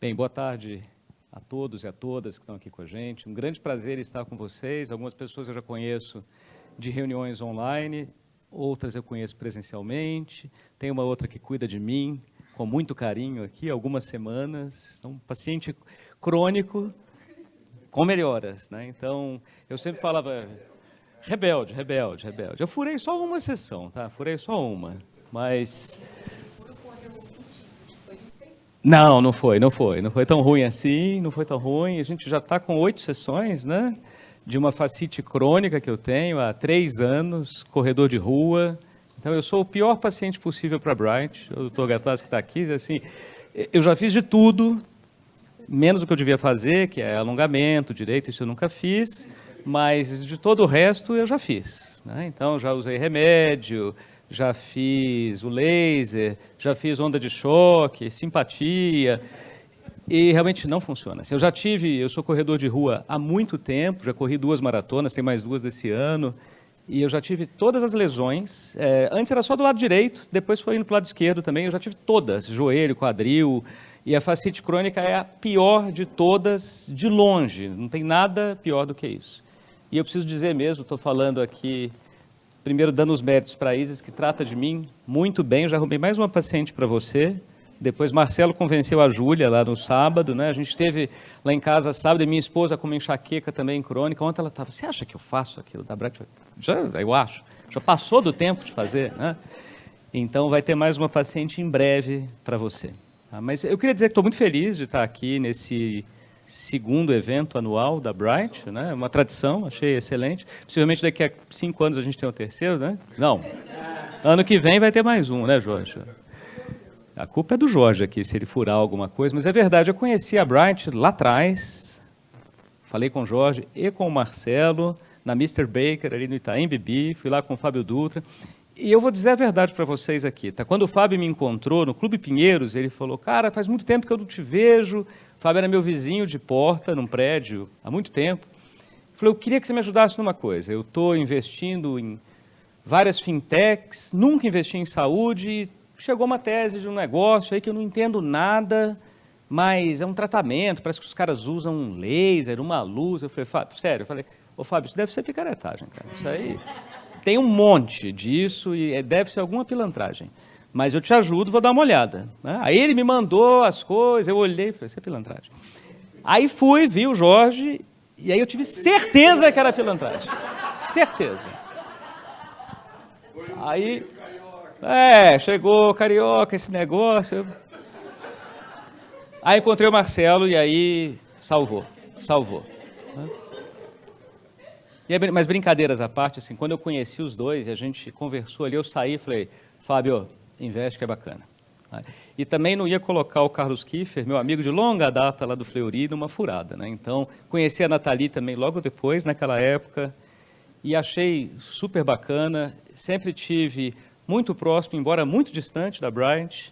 Bem, boa tarde a todos e a todas que estão aqui com a gente. Um grande prazer estar com vocês. Algumas pessoas eu já conheço de reuniões online, outras eu conheço presencialmente. Tem uma outra que cuida de mim com muito carinho aqui, algumas semanas. Então, um paciente crônico com melhoras, né? Então, eu sempre falava, rebelde. Eu furei só uma sessão, tá? Furei só uma, mas... Não foi tão ruim assim, não foi tão ruim. A gente já está com 8 sessões, né? De uma fascite crônica que eu tenho há 3 anos, corredor de rua. Então, eu sou o pior paciente possível para Bright. O doutor Gattas que está aqui, assim, eu já fiz de tudo, menos do que eu devia fazer, que é alongamento, direito, isso eu nunca fiz, mas de todo o resto eu já fiz, né? Então, já usei remédio, já fiz o laser, já fiz onda de choque, simpatia, e realmente não funciona. Assim, eu sou corredor de rua há muito tempo, já corri 2 maratonas, tem mais 2 esse ano, e eu já tive todas as lesões. Antes era só do lado direito, depois foi indo para o lado esquerdo também, eu já tive todas, joelho, quadril, e a fascite crônica é a pior de todas, de longe, não tem nada pior do que isso. E eu preciso dizer mesmo, estou falando aqui, primeiro dando os méritos para a Isis, que trata de mim muito bem. Eu já arrumei mais uma paciente para você. Depois Marcelo convenceu a Júlia lá no sábado, né? A gente esteve lá em casa sábado e minha esposa com uma enxaqueca também crônica. Ontem ela estava, você acha que eu faço aquilo da Bright? Eu acho. Já passou do tempo de fazer, né? Então vai ter mais uma paciente em breve para você. Tá? Mas eu queria dizer que estou muito feliz de estar aqui nesse segundo evento anual da Bright, né? Uma tradição, achei excelente. Possivelmente daqui a 5 anos a gente tem o terceiro, né? Não. Ano que vem vai ter mais um, né, Jorge? A culpa é do Jorge aqui, se ele furar alguma coisa, mas é verdade, eu conheci a Bright lá atrás, falei com o Jorge e com o Marcelo, na Mr. Baker, ali no Itaim Bibi, fui lá com o Fábio Dutra, e eu vou dizer a verdade para vocês aqui, tá? Quando o Fábio me encontrou no Clube Pinheiros, ele falou, cara, faz muito tempo que eu não te vejo. O Fábio era meu vizinho de porta, num prédio, há muito tempo. Eu falei, eu queria que você me ajudasse numa coisa. Eu estou investindo em várias fintechs, nunca investi em saúde. Chegou uma tese de um negócio aí que eu não entendo nada, mas é um tratamento, parece que os caras usam um laser, uma luz. Eu falei, Fábio, sério? Eu falei, ô Fábio, isso deve ser picaretagem, cara. Isso aí tem um monte disso e deve ser alguma pilantragem. Mas eu te ajudo, vou dar uma olhada, né? Aí ele me mandou as coisas, eu olhei e falei, isso é pilantragem. Aí fui, vi o Jorge, e aí eu tive certeza que era pilantragem. Certeza. Aí, chegou carioca esse negócio. Aí encontrei o Marcelo e aí salvou. Mas brincadeiras à parte, assim, quando eu conheci os dois e a gente conversou ali, eu saí e falei, Fábio, investe que é bacana. E também não ia colocar o Carlos Kiefer, meu amigo de longa data lá do Fleury, numa furada, né? Então, conheci a Nathalie também logo depois, naquela época, e achei super bacana. Sempre tive muito próximo, embora muito distante da Bright.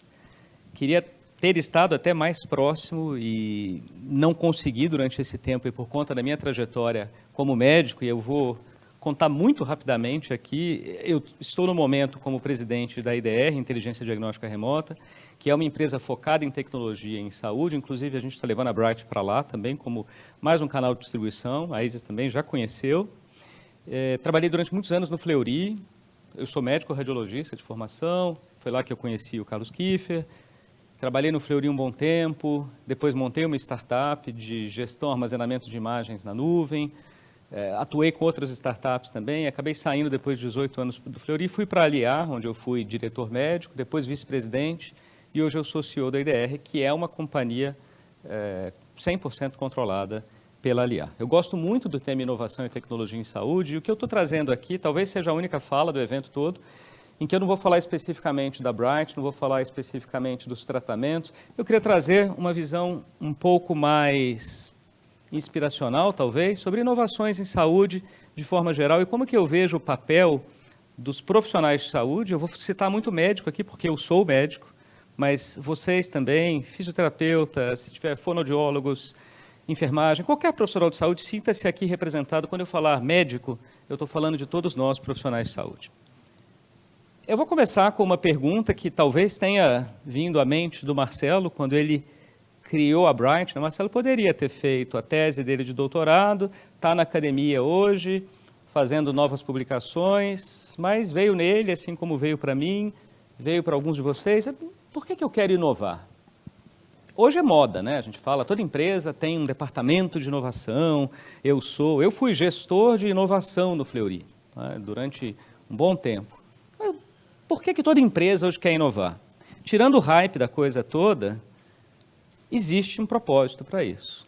Queria ter estado até mais próximo e não consegui durante esse tempo, e por conta da minha trajetória como médico, e eu vou contar muito rapidamente aqui, eu estou no momento como presidente da IDR, Inteligência Diagnóstica Remota, que é uma empresa focada em tecnologia e em saúde. Inclusive a gente está levando a Bright para lá também, como mais um canal de distribuição, a Isis também já conheceu. Trabalhei durante muitos anos no Fleury, eu sou médico radiologista de formação, foi lá que eu conheci o Carlos Kiefer. Trabalhei no Fleury um bom tempo, depois montei uma startup de gestão e armazenamento de imagens na nuvem, atuei com outras startups também, acabei saindo depois de 18 anos do Fleury, fui para a Aliar, onde eu fui diretor médico, depois vice-presidente, e hoje eu sou CEO da IDR, que é uma companhia 100% controlada pela Aliar. Eu gosto muito do tema inovação e tecnologia em saúde, e o que eu estou trazendo aqui, talvez seja a única fala do evento todo, em que eu não vou falar especificamente da Bright, não vou falar especificamente dos tratamentos. Eu queria trazer uma visão um pouco mais inspiracional, talvez, sobre inovações em saúde de forma geral e como que eu vejo o papel dos profissionais de saúde. Eu vou citar muito médico aqui, porque eu sou médico, mas vocês também, fisioterapeutas, se tiver fonoaudiólogos, enfermagem, qualquer profissional de saúde, sinta-se aqui representado. Quando eu falar médico, eu estou falando de todos nós, profissionais de saúde. Eu vou começar com uma pergunta que talvez tenha vindo à mente do Marcelo quando ele criou a Bright, né? O Marcelo poderia ter feito a tese dele de doutorado, está na academia hoje, fazendo novas publicações, mas veio nele, assim como veio para mim, veio para alguns de vocês. Por que eu quero inovar? Hoje é moda, né? A gente fala, toda empresa tem um departamento de inovação. Eu fui gestor de inovação no Fleury, né, durante um bom tempo. Mas por que toda empresa hoje quer inovar? Tirando o hype da coisa toda, existe um propósito para isso.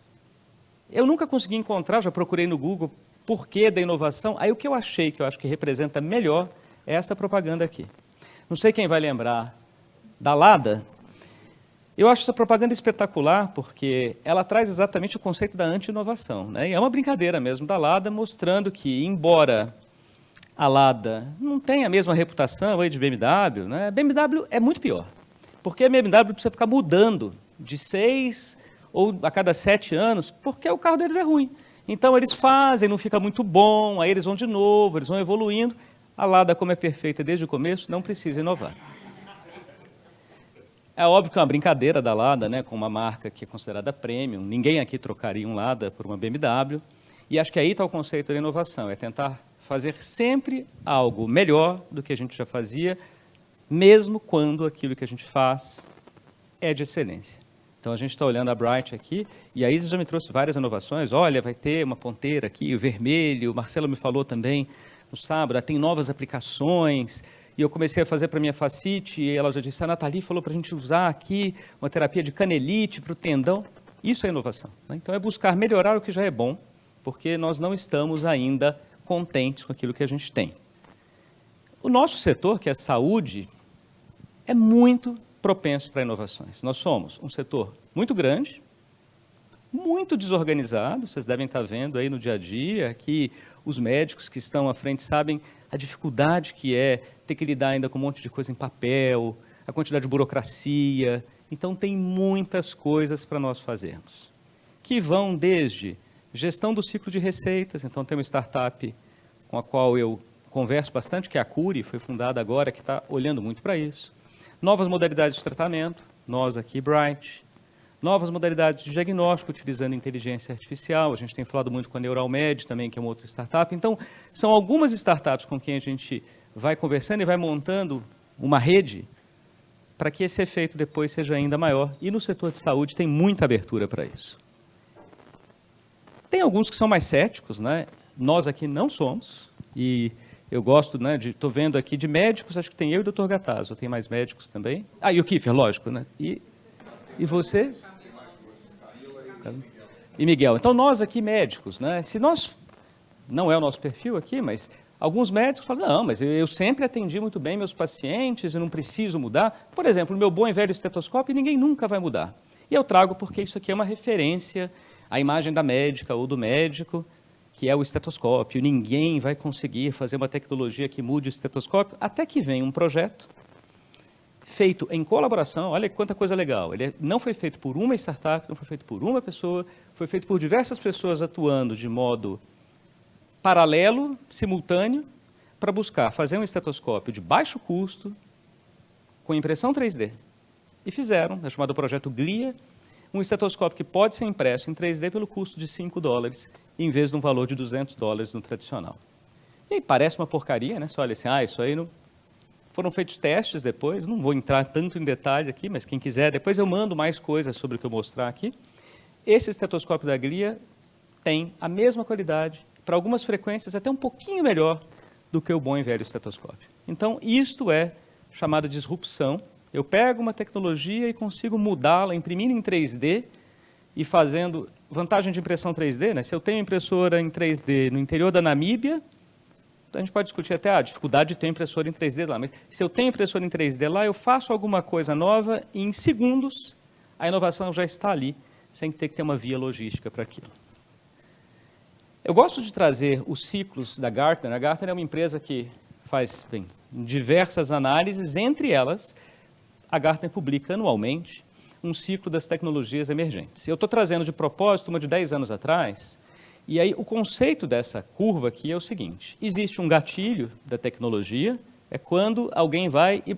Eu nunca consegui encontrar, já procurei no Google, porquê da inovação. Aí o que eu achei, que eu acho que representa melhor, é essa propaganda aqui. Não sei quem vai lembrar da Lada. Eu acho essa propaganda espetacular porque ela traz exatamente o conceito da anti-inovação, né? E é uma brincadeira mesmo da Lada, mostrando que, embora a Lada não tenha a mesma reputação aí de BMW, né? A BMW é muito pior, porque a BMW precisa ficar mudando de 6 ou a cada 7 anos, porque o carro deles é ruim. Então, eles fazem, não fica muito bom, aí eles vão de novo, eles vão evoluindo. A Lada, como é perfeita desde o começo, não precisa inovar. É óbvio que é uma brincadeira da Lada, né, com uma marca que é considerada premium. Ninguém aqui trocaria um Lada por uma BMW. E acho que aí está o conceito da inovação, é tentar fazer sempre algo melhor do que a gente já fazia, mesmo quando aquilo que a gente faz é de excelência. Então, a gente está olhando a Bright aqui, e a Isa já me trouxe várias inovações. Olha, vai ter uma ponteira aqui, o vermelho, o Marcelo me falou também no sábado, tem novas aplicações. E eu comecei a fazer para a minha fascite, e ela já disse, a Nathalie falou para a gente usar aqui uma terapia de canelite para o tendão. Isso é inovação, né? Então, é buscar melhorar o que já é bom, porque nós não estamos ainda contentes com aquilo que a gente tem. O nosso setor, que é saúde, é muito propenso para inovações. Nós somos um setor muito grande, muito desorganizado, vocês devem estar vendo aí no dia a dia, que os médicos que estão à frente sabem a dificuldade que é ter que lidar ainda com um monte de coisa em papel, a quantidade de burocracia. Então, tem muitas coisas para nós fazermos, que vão desde gestão do ciclo de receitas. Então, tem uma startup com a qual eu converso bastante, que é a Curi, foi fundada agora, que está olhando muito para isso. Novas modalidades de tratamento, nós aqui, Bright. Novas modalidades de diagnóstico, utilizando inteligência artificial. A gente tem falado muito com a Neuralmed também, que é uma outra startup. Então, são algumas startups com quem a gente vai conversando e vai montando uma rede para que esse efeito depois seja ainda maior. E no setor de saúde tem muita abertura para isso. Tem alguns que são mais céticos, né? Nós aqui não somos. E eu gosto, né, estou vendo aqui de médicos, acho que tem eu e o Dr. Gatazzo, tem mais médicos também. Ah, e o Kiefer, lógico, né? E você? E Miguel. Então, nós aqui médicos, né? Se nós, não é o nosso perfil aqui, mas alguns médicos falam, não, mas eu sempre atendi muito bem meus pacientes, eu não preciso mudar. Por exemplo, o meu bom e velho estetoscópio, ninguém nunca vai mudar. E eu trago porque isso aqui é uma referência à imagem da médica ou do médico, que é o estetoscópio. Ninguém vai conseguir fazer uma tecnologia que mude o estetoscópio, até que venha um projeto feito em colaboração. Olha quanta coisa legal. Ele não foi feito por uma startup, não foi feito por uma pessoa, foi feito por diversas pessoas atuando de modo paralelo, simultâneo, para buscar fazer um estetoscópio de baixo custo, com impressão 3D. E fizeram, é chamado projeto GLIA, um estetoscópio que pode ser impresso em 3D pelo custo de $5, em vez de um valor de $200 no tradicional. E aí parece uma porcaria, né? Você olha assim, isso aí não... Foram feitos testes depois, não vou entrar tanto em detalhe aqui, mas quem quiser, depois eu mando mais coisas sobre o que eu mostrar aqui. Esse estetoscópio da Glia tem a mesma qualidade, para algumas frequências até um pouquinho melhor do que o bom e velho estetoscópio. Então, isto é chamado de disrupção. Eu pego uma tecnologia e consigo mudá-la, imprimindo em 3D e fazendo... Vantagem de impressão 3D, né? Se eu tenho impressora em 3D no interior da Namíbia, a gente pode discutir até a dificuldade de ter impressora em 3D lá, mas se eu tenho impressora em 3D lá, eu faço alguma coisa nova e em segundos a inovação já está ali, sem ter que ter uma via logística para aquilo. Eu gosto de trazer os ciclos da Gartner. A Gartner é uma empresa que faz diversas análises, entre elas, a Gartner publica anualmente um ciclo das tecnologias emergentes. Eu estou trazendo de propósito uma de 10 anos atrás, e aí o conceito dessa curva aqui é o seguinte: existe um gatilho da tecnologia, é quando alguém vai e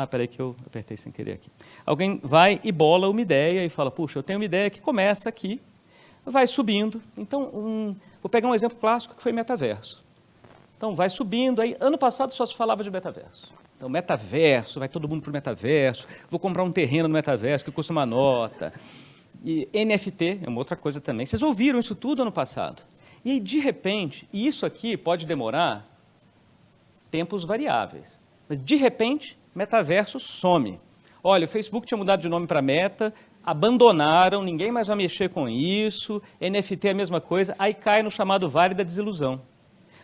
peraí que eu apertei sem querer aqui. Alguém vai e bola uma ideia e fala, puxa, eu tenho uma ideia que começa aqui, vai subindo. Então, vou pegar um exemplo clássico que foi metaverso. Então, vai subindo. Aí, ano passado só se falava de metaverso. Então, metaverso, vai todo mundo para o metaverso. Vou comprar um terreno no metaverso que custa uma nota. E NFT é uma outra coisa também. Vocês ouviram isso tudo ano passado. E aí, de repente, e isso aqui pode demorar tempos variáveis. Mas, de repente, metaverso some. Olha, o Facebook tinha mudado de nome para Meta, abandonaram, ninguém mais vai mexer com isso, NFT é a mesma coisa, aí cai no chamado vale da desilusão,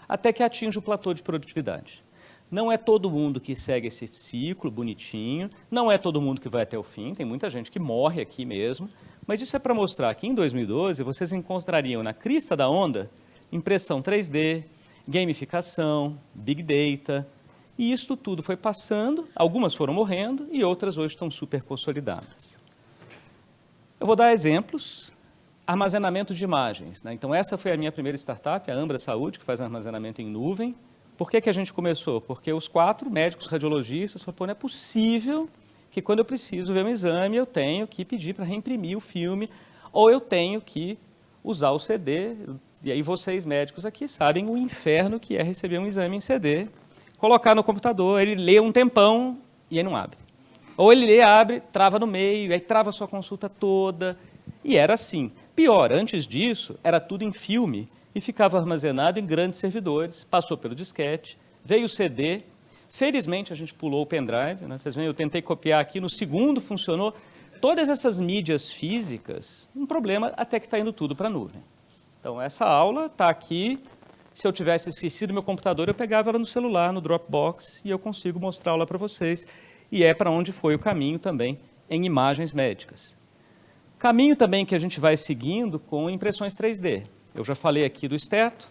até que atinge o platô de produtividade. Não é todo mundo que segue esse ciclo bonitinho, não é todo mundo que vai até o fim, tem muita gente que morre aqui mesmo, mas isso é para mostrar que em 2012 vocês encontrariam na crista da onda impressão 3D, gamificação, big data, e isso tudo foi passando, algumas foram morrendo e outras hoje estão super consolidadas. Eu vou dar exemplos. Armazenamento de imagens, né? Então, essa foi a minha primeira startup, a Ambra Saúde, que faz armazenamento em nuvem. Por que a gente começou? Porque os 4 médicos radiologistas falaram, pô, não é possível que quando eu preciso ver um exame, eu tenho que pedir para reimprimir o filme, ou eu tenho que usar o CD. E aí vocês, médicos aqui, sabem o inferno que é receber um exame em CD, colocar no computador, ele lê um tempão e aí não abre. Ou ele lê, abre, trava no meio, aí trava a sua consulta toda. E era assim. Pior, antes disso, era tudo em filme e ficava armazenado em grandes servidores, passou pelo disquete, veio o CD. Felizmente, a gente pulou o pendrive, né? Vocês veem, eu tentei copiar aqui, no segundo funcionou. Todas essas mídias físicas, um problema até que está indo tudo para a nuvem. Então, essa aula está aqui. Se eu tivesse esquecido meu computador, eu pegava ela no celular, no Dropbox, e eu consigo mostrá-la para vocês. E é para onde foi o caminho também em imagens médicas. Caminho também que a gente vai seguindo com impressões 3D. Eu já falei aqui do esteto,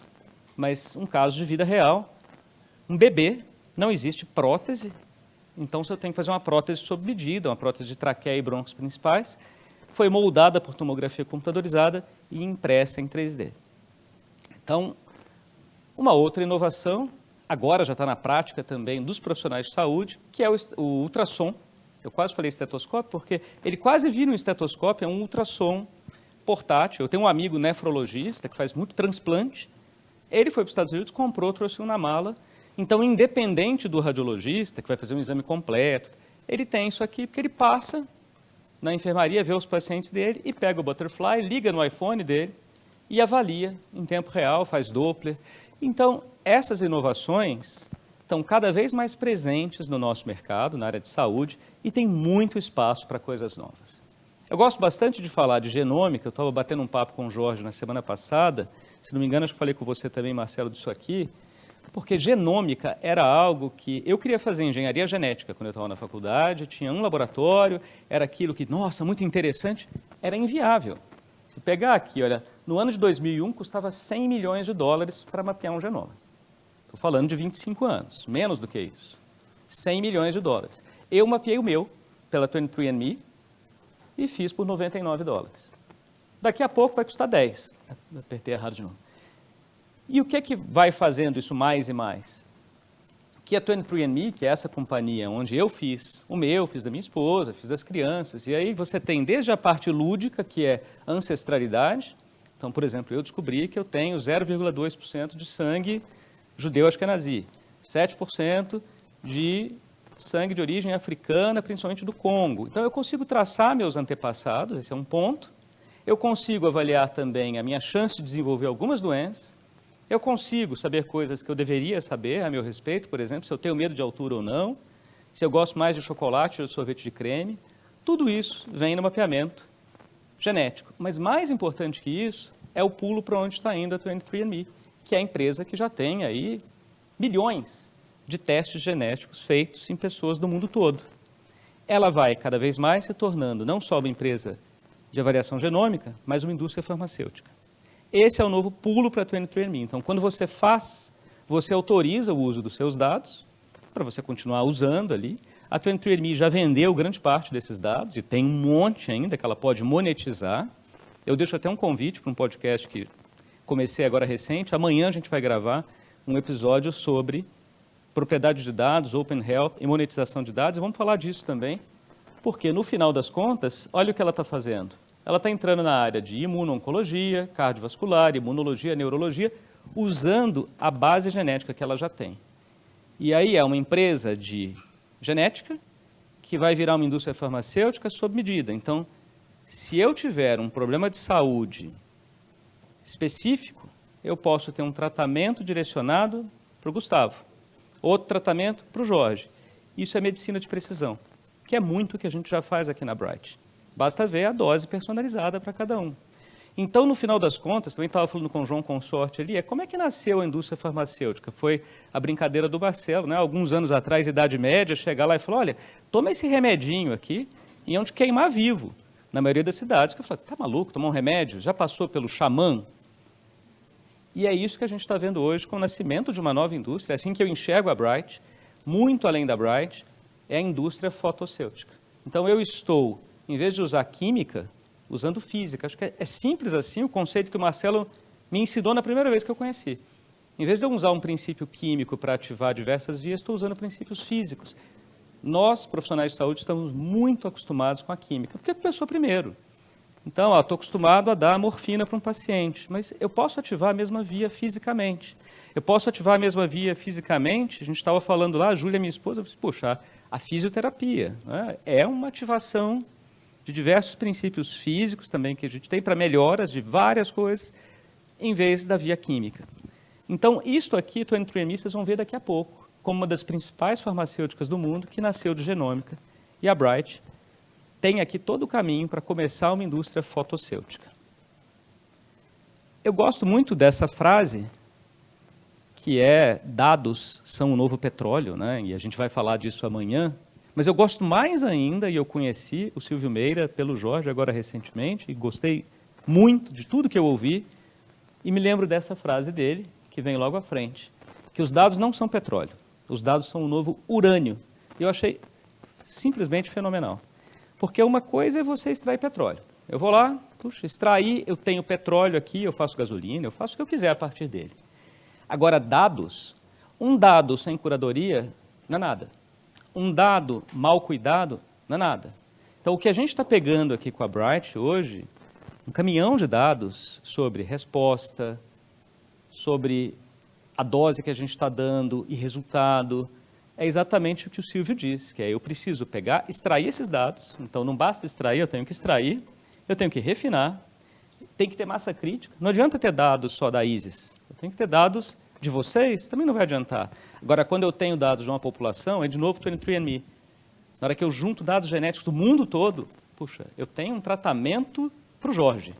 mas um caso de vida real. Um bebê, não existe prótese, então se eu tenho que fazer uma prótese sob medida, uma prótese de traqueia e brônquios principais, foi moldada por tomografia computadorizada e impressa em 3D. Então, uma outra inovação, agora já está na prática também dos profissionais de saúde, que é o ultrassom. Eu quase falei estetoscópio, porque ele quase vira um estetoscópio, é um ultrassom portátil. Eu tenho um amigo nefrologista que faz muito transplante. Ele foi para os Estados Unidos, comprou, trouxe um na mala. Então, independente do radiologista, que vai fazer um exame completo, ele tem isso aqui, porque ele passa na enfermaria, vê os pacientes dele e pega o Butterfly, liga no iPhone dele e avalia em tempo real, faz Doppler. Então, essas inovações estão cada vez mais presentes no nosso mercado, na área de saúde, e tem muito espaço para coisas novas. Eu gosto bastante de falar de genômica, eu estava batendo um papo com o Jorge na semana passada, se não me engano, acho que falei com você também, Marcelo, disso aqui, porque genômica era algo que eu queria fazer engenharia genética quando eu estava na faculdade, tinha um laboratório, era aquilo que, nossa, muito interessante, era inviável. Se pegar aqui, olha, no ano de 2001 custava 100 milhões de dólares para mapear um genoma. Estou falando de 25 anos, menos do que isso. 100 milhões de dólares. Eu mapeei o meu pela 23andMe e fiz por 99 dólares. Daqui a pouco vai custar 10. Apertei errado de novo. E o que é que vai fazendo isso mais e mais? Que a 23andMe, que é essa companhia onde eu fiz o meu, fiz da minha esposa, fiz das crianças, e aí você tem desde a parte lúdica, que é ancestralidade. Então, por exemplo, eu descobri que eu tenho 0,2% de sangue judeu ashkenazi, 7% de sangue de origem africana, principalmente do Congo. Então, eu consigo traçar meus antepassados, esse é um ponto. Eu consigo avaliar também a minha chance de desenvolver algumas doenças. Eu consigo saber coisas que eu deveria saber a meu respeito, por exemplo, se eu tenho medo de altura ou não, se eu gosto mais de chocolate ou de sorvete de creme. Tudo isso vem no mapeamento genético. Mas mais importante que isso é o pulo para onde está indo a 23andMe, que é a empresa que já tem aí milhões de testes genéticos feitos em pessoas do mundo todo. Ela vai cada vez mais se tornando não só uma empresa de avaliação genômica, mas uma indústria farmacêutica. Esse é o novo pulo para a 23andMe. Então, quando você faz, você autoriza o uso dos seus dados, para você continuar usando ali. A 23andMe já vendeu grande parte desses dados, e tem um monte ainda que ela pode monetizar. Eu deixo até um convite para um podcast que comecei agora recente. Amanhã a gente vai gravar um episódio sobre propriedade de dados, Open Health e monetização de dados. E vamos falar disso também, porque no final das contas, olha o que ela está fazendo. Ela está entrando na área de imuno-oncologia, cardiovascular, imunologia, neurologia, usando a base genética que ela já tem. E aí é uma empresa de genética que vai virar uma indústria farmacêutica sob medida. Então, se eu tiver um problema de saúde específico, eu posso ter um tratamento direcionado para o Gustavo, outro tratamento para o Jorge. Isso é medicina de precisão, que é muito o que a gente já faz aqui na Bright. Basta ver a dose personalizada para cada um. Então, no final das contas, também estava falando com o João Consorte ali, como é que nasceu a indústria farmacêutica? Foi a brincadeira do Marcelo, né? Alguns anos atrás, Idade Média, chegar lá e falar, olha, toma esse remedinho aqui e iam te queimar vivo. Na maioria das cidades, que eu falei, tá maluco, tomar um remédio? Já passou pelo xamã? E é isso que a gente está vendo hoje com o nascimento de uma nova indústria, é assim que eu enxergo a Bright, muito além da Bright, é a indústria fotossêutica. Então, eu estou, em vez de usar química, usando física. Acho que é simples assim o conceito que o Marcelo me ensinou na primeira vez que eu conheci. Em vez de eu usar um princípio químico para ativar diversas vias, estou usando princípios físicos. Nós, profissionais de saúde, estamos muito acostumados com a química, porque começou primeiro. Então, estou acostumado a dar morfina para um paciente, mas eu posso ativar a mesma via fisicamente. Eu posso ativar a mesma via fisicamente, a gente estava falando lá, a Júlia, minha esposa, disse, puxa, a fisioterapia, né, é uma ativação de diversos princípios físicos também que a gente tem para melhoras de várias coisas, em vez da via química. Então, isto aqui, 23andMe, vocês vão ver daqui a pouco, como uma das principais farmacêuticas do mundo, que nasceu de genômica, e a Bright tem aqui todo o caminho para começar uma indústria fotossêutica. Eu gosto muito dessa frase, que é, dados são o novo petróleo, né? E a gente vai falar disso amanhã, mas eu gosto mais ainda, e eu conheci o Silvio Meira pelo Jorge agora recentemente, e gostei muito de tudo que eu ouvi, e me lembro dessa frase dele, que vem logo à frente, que os dados não são petróleo, os dados são o novo urânio. E eu achei simplesmente fenomenal. Porque uma coisa é você extrair petróleo. Eu vou lá, puxa, extrair, eu tenho petróleo aqui, eu faço gasolina, eu faço o que eu quiser a partir dele. Agora, dados, um dado sem curadoria não é nada. Um dado mal cuidado não é nada. Então, o que a gente está pegando aqui com a Bright hoje, um caminhão de dados sobre resposta, sobre a dose que a gente está dando e resultado, é exatamente o que o Silvio diz, que é eu preciso pegar, extrair esses dados, então não basta extrair, eu tenho que extrair, eu tenho que refinar, tem que ter massa crítica, não adianta ter dados só da ISIS, eu tenho que ter dados de vocês, também não vai adiantar. Agora, quando eu tenho dados de uma população, é de novo 23andMe. Na hora que eu junto dados genéticos do mundo todo, puxa, eu tenho um tratamento para o Jorge.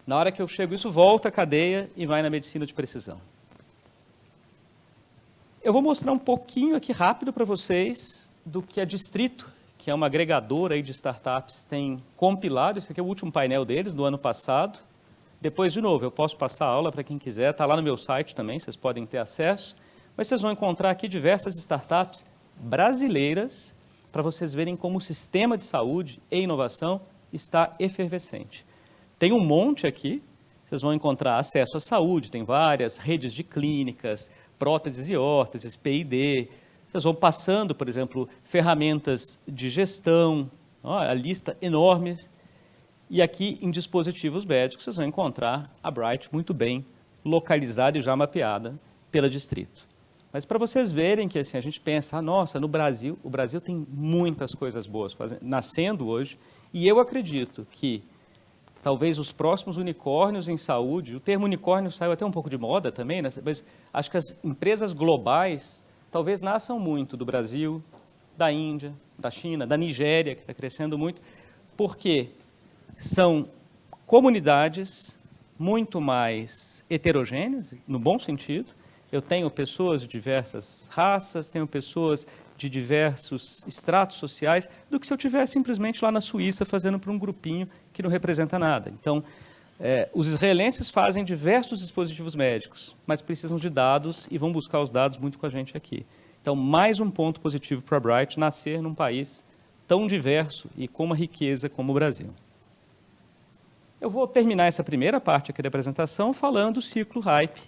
Na hora que eu chego, isso volta à cadeia e vai na medicina de precisão. Eu vou mostrar um pouquinho aqui rápido para vocês do que a Distrito, que é uma agregadora aí de startups, tem compilado. Esse aqui é o último painel deles, do ano passado. Depois, de novo, eu posso passar a aula para quem quiser, está lá no meu site também, vocês podem ter acesso. Mas vocês vão encontrar aqui diversas startups brasileiras para vocês verem como o sistema de saúde e inovação está efervescente. Tem um monte aqui, vocês vão encontrar acesso à saúde, tem várias redes de clínicas, próteses e órteses, PID. Vocês vão passando, por exemplo, ferramentas de gestão, ó, a lista enorme. E aqui, em dispositivos médicos, vocês vão encontrar a Bright muito bem localizada e já mapeada pela Distrito. Mas para vocês verem que assim, a gente pensa, nossa, no Brasil, o Brasil tem muitas coisas boas nascendo hoje, e eu acredito que talvez os próximos unicórnios em saúde, o termo unicórnio saiu até um pouco de moda também, né? Mas acho que as empresas globais talvez nasçam muito do Brasil, da Índia, da China, da Nigéria, que está crescendo muito, porque são comunidades muito mais heterogêneas, no bom sentido. Eu tenho pessoas de diversas raças, tenho pessoas de diversos estratos sociais, do que se eu estivesse simplesmente lá na Suíça fazendo para um grupinho que não representa nada. Então, os israelenses fazem diversos dispositivos médicos, mas precisam de dados e vão buscar os dados muito com a gente aqui. Então, mais um ponto positivo para a Bright nascer num país tão diverso e com uma riqueza como o Brasil. Eu vou terminar essa primeira parte aqui da apresentação falando do ciclo hype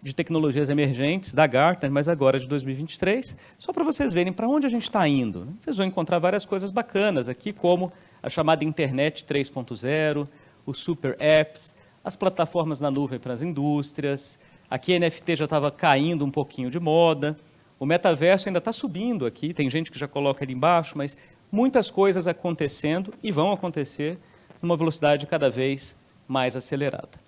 de tecnologias emergentes da Gartner, mas agora de 2023, só para vocês verem para onde a gente está indo. Vocês vão encontrar várias coisas bacanas aqui, como a chamada Internet 3.0, os super apps, as plataformas na nuvem para as indústrias. Aqui a NFT já estava caindo um pouquinho de moda. O metaverso ainda está subindo aqui, tem gente que já coloca ali embaixo, mas muitas coisas acontecendo e vão acontecer numa velocidade cada vez mais acelerada.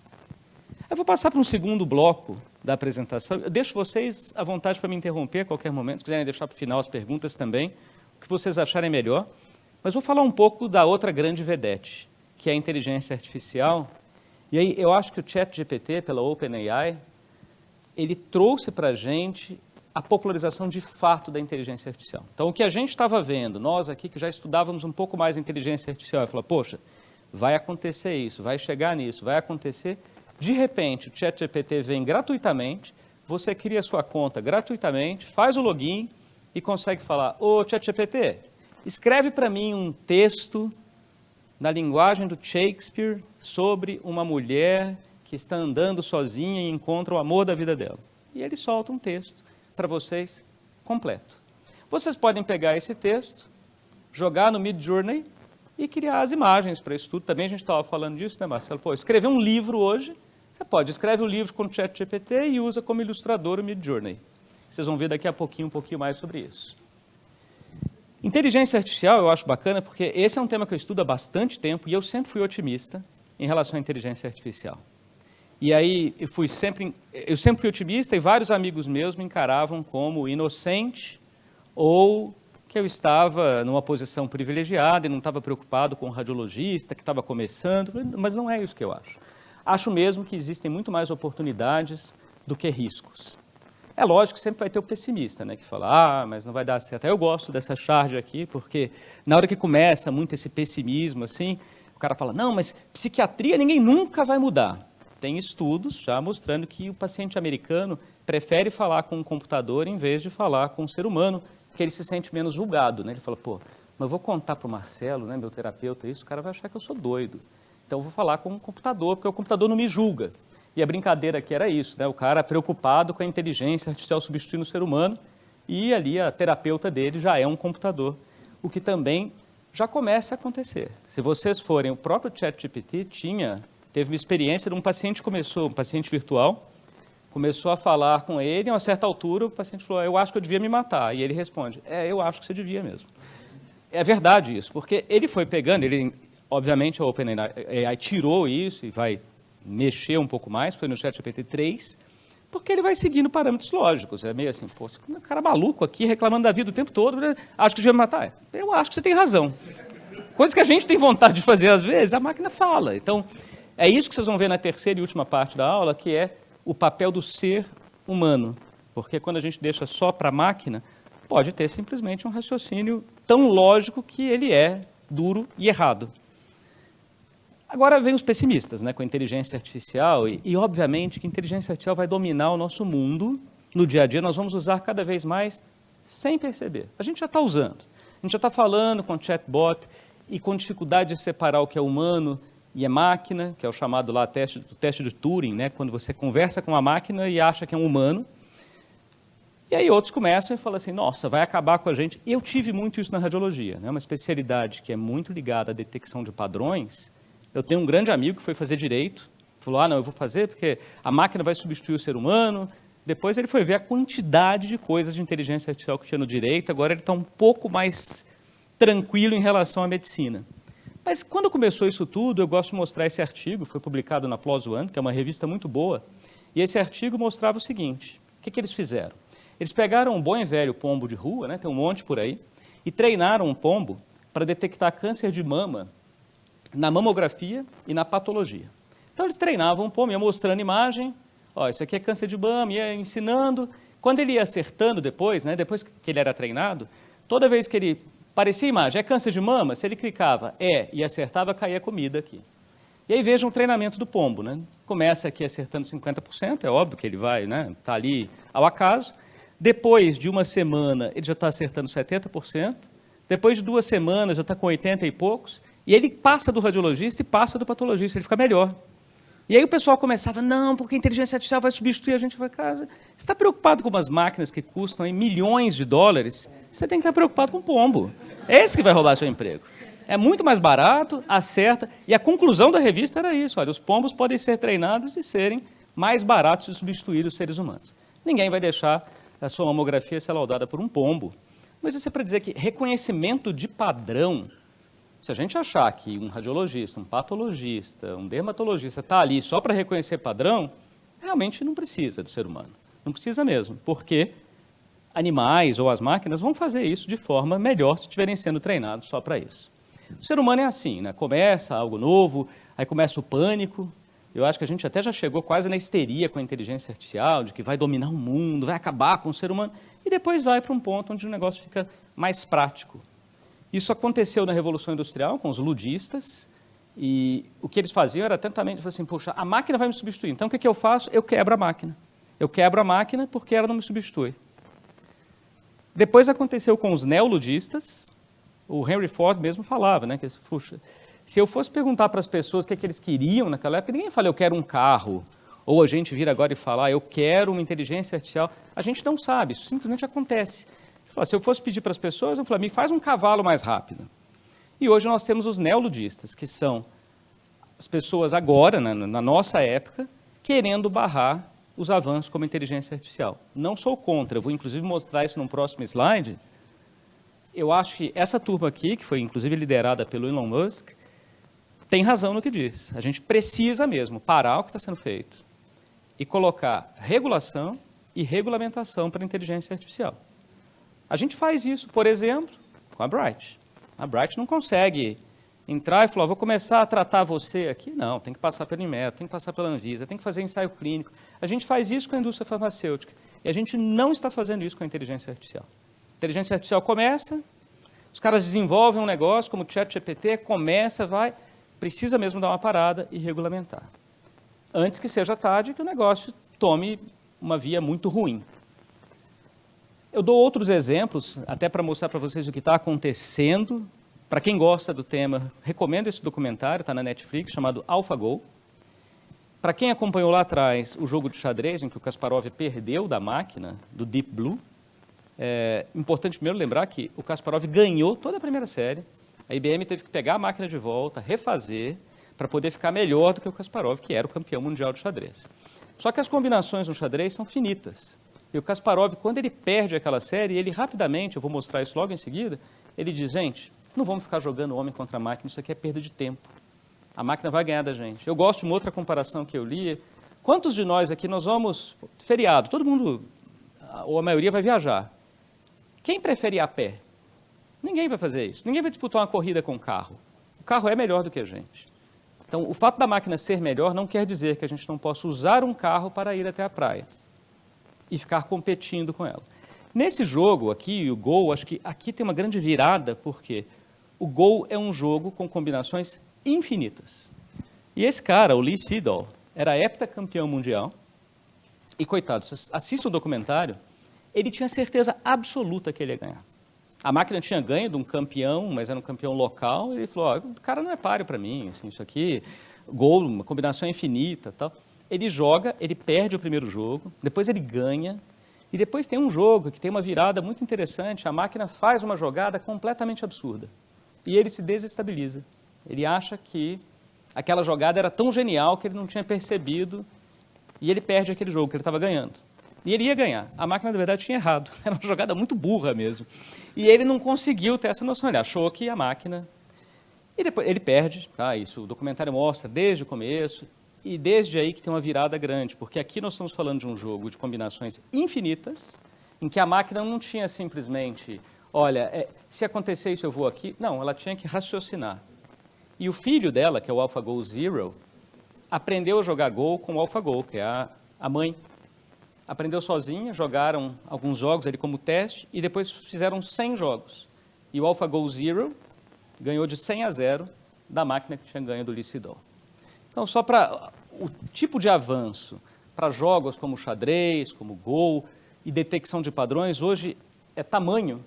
Eu vou passar para um segundo bloco da apresentação. Eu deixo vocês à vontade para me interromper a qualquer momento, se quiserem deixar para o final as perguntas também, o que vocês acharem melhor. Mas vou falar um pouco da outra grande vedete, que é a inteligência artificial. E aí eu acho que o ChatGPT, pela OpenAI, ele trouxe para a gente a popularização de fato da inteligência artificial. Então, o que a gente estava vendo, nós aqui que já estudávamos um pouco mais a inteligência artificial, eu falei, poxa, vai acontecer isso, vai chegar nisso, vai acontecer. De repente, o ChatGPT vem gratuitamente, você cria a sua conta gratuitamente, faz o login e consegue falar, ô ChatGPT, escreve para mim um texto na linguagem do Shakespeare sobre uma mulher que está andando sozinha e encontra o amor da vida dela. E ele solta um texto para vocês completo. Vocês podem pegar esse texto, jogar no Midjourney e criar as imagens para isso tudo. Também a gente estava falando disso, né, Marcelo? Pô, escrever um livro hoje, você pode escrever o livro com o ChatGPT e usa como ilustrador o Midjourney. Vocês vão ver daqui a pouquinho um pouquinho mais sobre isso. Inteligência artificial eu acho bacana porque esse é um tema que eu estudo há bastante tempo e eu sempre fui otimista em relação à inteligência artificial. E aí eu sempre fui otimista e vários amigos meus me encaravam como inocente ou que eu estava numa posição privilegiada e não estava preocupado com o radiologista que estava começando, mas não é isso que eu acho. Acho mesmo que existem muito mais oportunidades do que riscos. É lógico que sempre vai ter o pessimista, né, que fala, mas não vai dar certo. Eu gosto dessa charge aqui, porque na hora que começa muito esse pessimismo, assim, o cara fala, não, mas psiquiatria ninguém nunca vai mudar. Tem estudos já mostrando que o paciente americano prefere falar com um computador em vez de falar com um ser humano, porque ele se sente menos julgado, né? Ele fala, pô, mas eu vou contar para o Marcelo, né, meu terapeuta, isso, o cara vai achar que eu sou doido. Então eu vou falar com um computador, porque o computador não me julga. E a brincadeira aqui era isso, né? O cara preocupado com a inteligência artificial substituindo o ser humano e ali a terapeuta dele já é um computador, o que também já começa a acontecer. Se vocês forem, o próprio ChatGPT teve uma experiência de um paciente um paciente virtual, começou a falar com ele, a uma certa altura o paciente falou, eu acho que eu devia me matar. E ele responde, eu acho que você devia mesmo. É verdade isso, porque ele foi pegando, obviamente a OpenAI tirou isso e vai mexer um pouco mais, foi no ChatGPT 3, porque ele vai seguindo parâmetros lógicos. É meio assim, pô, um cara maluco aqui reclamando da vida o tempo todo, acho que devia me matar. Eu acho que você tem razão. Coisa que a gente tem vontade de fazer às vezes, a máquina fala. Então, é isso que vocês vão ver na terceira e última parte da aula, que é o papel do ser humano. Porque quando a gente deixa só para a máquina, pode ter simplesmente um raciocínio tão lógico que ele é duro e errado. Agora vem os pessimistas, né, com a inteligência artificial, e obviamente que a inteligência artificial vai dominar o nosso mundo no dia a dia, nós vamos usar cada vez mais sem perceber. A gente já está usando, a gente já está falando com o chatbot e com dificuldade de separar o que é humano e é máquina, que é o chamado lá teste de Turing, né, quando você conversa com a máquina e acha que é um humano. E aí outros começam e falam assim, nossa, vai acabar com a gente. Eu tive muito isso na radiologia, né, uma especialidade que é muito ligada à detecção de padrões. Eu tenho um grande amigo que foi fazer direito, falou, não, eu vou fazer porque a máquina vai substituir o ser humano. Depois ele foi ver a quantidade de coisas de inteligência artificial que tinha no direito, agora ele está um pouco mais tranquilo em relação à medicina. Mas quando começou isso tudo, eu gosto de mostrar esse artigo, foi publicado na PLOS ONE, que é uma revista muito boa, e esse artigo mostrava o seguinte, o que eles fizeram? Eles pegaram um bom e velho pombo de rua, né, tem um monte por aí, e treinaram um pombo para detectar câncer de mama na mamografia e na patologia. Então eles treinavam o pombo, iam mostrando imagem, ó, isso aqui é câncer de mama, ia ensinando. Quando ele ia acertando depois, né, depois que ele era treinado, toda vez que ele parecia a imagem, é câncer de mama? Se ele clicava, e acertava, caía comida aqui. E aí vejam o treinamento do pombo, né? Começa aqui acertando 50%, é óbvio que ele vai, né, tá ali ao acaso. Depois de uma semana, ele já está acertando 70%. Depois de 2 semanas, já está com 80 e poucos. E ele passa do radiologista e passa do patologista, ele fica melhor. E aí o pessoal começava, não, porque a inteligência artificial vai substituir a gente. Eu falei, cara, você está preocupado com umas máquinas que custam aí milhões de dólares? Você tem que estar preocupado com o pombo. É esse que vai roubar seu emprego. É muito mais barato, acerta. E a conclusão da revista era isso, olha, os pombos podem ser treinados e serem mais baratos de substituir os seres humanos. Ninguém vai deixar a sua mamografia ser laudada por um pombo. Mas isso é para dizer que reconhecimento de padrão, se a gente achar que um radiologista, um patologista, um dermatologista está ali só para reconhecer padrão, realmente não precisa do ser humano. Não precisa mesmo, porque animais ou as máquinas vão fazer isso de forma melhor se estiverem sendo treinados só para isso. O ser humano é assim, né? Começa algo novo, aí começa o pânico. Eu acho que a gente até já chegou quase na histeria com a inteligência artificial, de que vai dominar o mundo, vai acabar com o ser humano, e depois vai para um ponto onde o negócio fica mais prático. Isso aconteceu na Revolução Industrial com os ludistas, e o que eles faziam era atentamente, assim, poxa, a máquina vai me substituir, então o que eu faço? Eu quebro a máquina. Eu quebro a máquina porque ela não me substitui. Depois aconteceu com os neoludistas, o Henry Ford mesmo falava, né, que, puxa, se eu fosse perguntar para as pessoas o que eles queriam naquela época, ninguém fala, eu quero um carro, ou a gente vir agora e falar, eu quero uma inteligência artificial. A gente não sabe, isso simplesmente acontece. Se eu fosse pedir para as pessoas, eu falaria, me faz um cavalo mais rápido. E hoje nós temos os neoludistas, que são as pessoas agora, na nossa época, querendo barrar os avanços como inteligência artificial. Não sou contra, eu vou inclusive mostrar isso num próximo slide. Eu acho que essa turma aqui, que foi inclusive liderada pelo Elon Musk, tem razão no que diz. A gente precisa mesmo parar o que está sendo feito e colocar regulação e regulamentação para a inteligência artificial. A gente faz isso, por exemplo, com a Bright. A Bright não consegue entrar e falar, vou começar a tratar você aqui. Não, tem que passar pelo Inmetro, tem que passar pela Anvisa, tem que fazer ensaio clínico. A gente faz isso com a indústria farmacêutica e a gente não está fazendo isso com a inteligência artificial. A inteligência artificial começa, os caras desenvolvem um negócio como o ChatGPT, começa, vai, precisa mesmo dar uma parada e regulamentar. Antes que seja tarde, que o negócio tome uma via muito ruim. Eu dou outros exemplos, até para mostrar para vocês o que está acontecendo. Para quem gosta do tema, recomendo esse documentário, está na Netflix, chamado AlphaGo. Para quem acompanhou lá atrás o jogo de xadrez, em que o Kasparov perdeu da máquina, do Deep Blue, é importante primeiro lembrar que o Kasparov ganhou toda a primeira série, a IBM teve que pegar a máquina de volta, refazer, para poder ficar melhor do que o Kasparov, que era o campeão mundial de xadrez. Só que as combinações no xadrez são finitas. E o Kasparov, quando ele perde aquela série, ele rapidamente, eu vou mostrar isso logo em seguida, ele diz, gente, não vamos ficar jogando homem contra máquina, isso aqui é perda de tempo. A máquina vai ganhar da gente. Eu gosto de uma outra comparação que eu li. Quantos de nós aqui, nós vamos, feriado, todo mundo, ou a maioria vai viajar. Quem prefere ir a pé? Ninguém vai fazer isso. Ninguém vai disputar uma corrida com o carro. O carro é melhor do que a gente. Então, o fato da máquina ser melhor não quer dizer que a gente não possa usar um carro para ir até a praia e ficar competindo com ela. Nesse jogo aqui, o Go, acho que aqui tem uma grande virada, porque o Go é um jogo com combinações infinitas. E esse cara, o Lee Sedol, era heptacampeão mundial, e coitado, assista o documentário, ele tinha certeza absoluta que ele ia ganhar. A máquina tinha ganho de um campeão, mas era um campeão local, e ele falou, o cara não é páreo para mim, assim, isso aqui, Go, uma combinação infinita, tal. Ele joga, ele perde o primeiro jogo, depois ele ganha, e depois tem um jogo que tem uma virada muito interessante, a máquina faz uma jogada completamente absurda, e ele se desestabiliza. Ele acha que aquela jogada era tão genial que ele não tinha percebido, e ele perde aquele jogo que ele estava ganhando. E ele ia ganhar. A máquina, na verdade, tinha errado. Era uma jogada muito burra mesmo. E ele não conseguiu ter essa noção. Ele achou que a máquina... E depois ele perde, tá? Isso o documentário mostra desde o começo, e desde aí que tem uma virada grande, porque aqui nós estamos falando de um jogo de combinações infinitas, em que a máquina não tinha simplesmente, olha, se acontecer isso eu vou aqui. Não, ela tinha que raciocinar. E o filho dela, que é o AlphaGo Zero, aprendeu a jogar Go com o AlphaGo, que é a mãe. Aprendeu sozinha, jogaram alguns jogos ali como teste, e depois fizeram 100 jogos. E o AlphaGo Zero ganhou de 100-0 da máquina que tinha ganho do Lee Sedol. Então, só para o tipo de avanço para jogos como xadrez, como Go e detecção de padrões, hoje é tamanho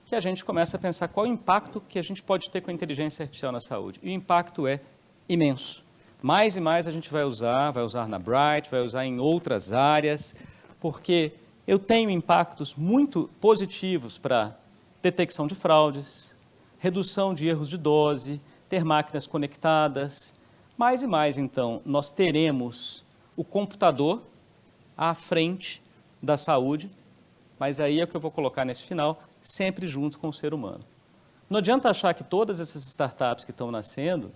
que a gente começa a pensar qual é o impacto que a gente pode ter com a inteligência artificial na saúde. E o impacto é imenso. Mais e mais a gente vai usar na Bright, vai usar em outras áreas, porque eu tenho impactos muito positivos para detecção de fraudes, redução de erros de dose, ter máquinas conectadas. Mais e mais, então, nós teremos o computador à frente da saúde, mas aí é o que eu vou colocar nesse final, sempre junto com o ser humano. Não adianta achar que todas essas startups que estão nascendo,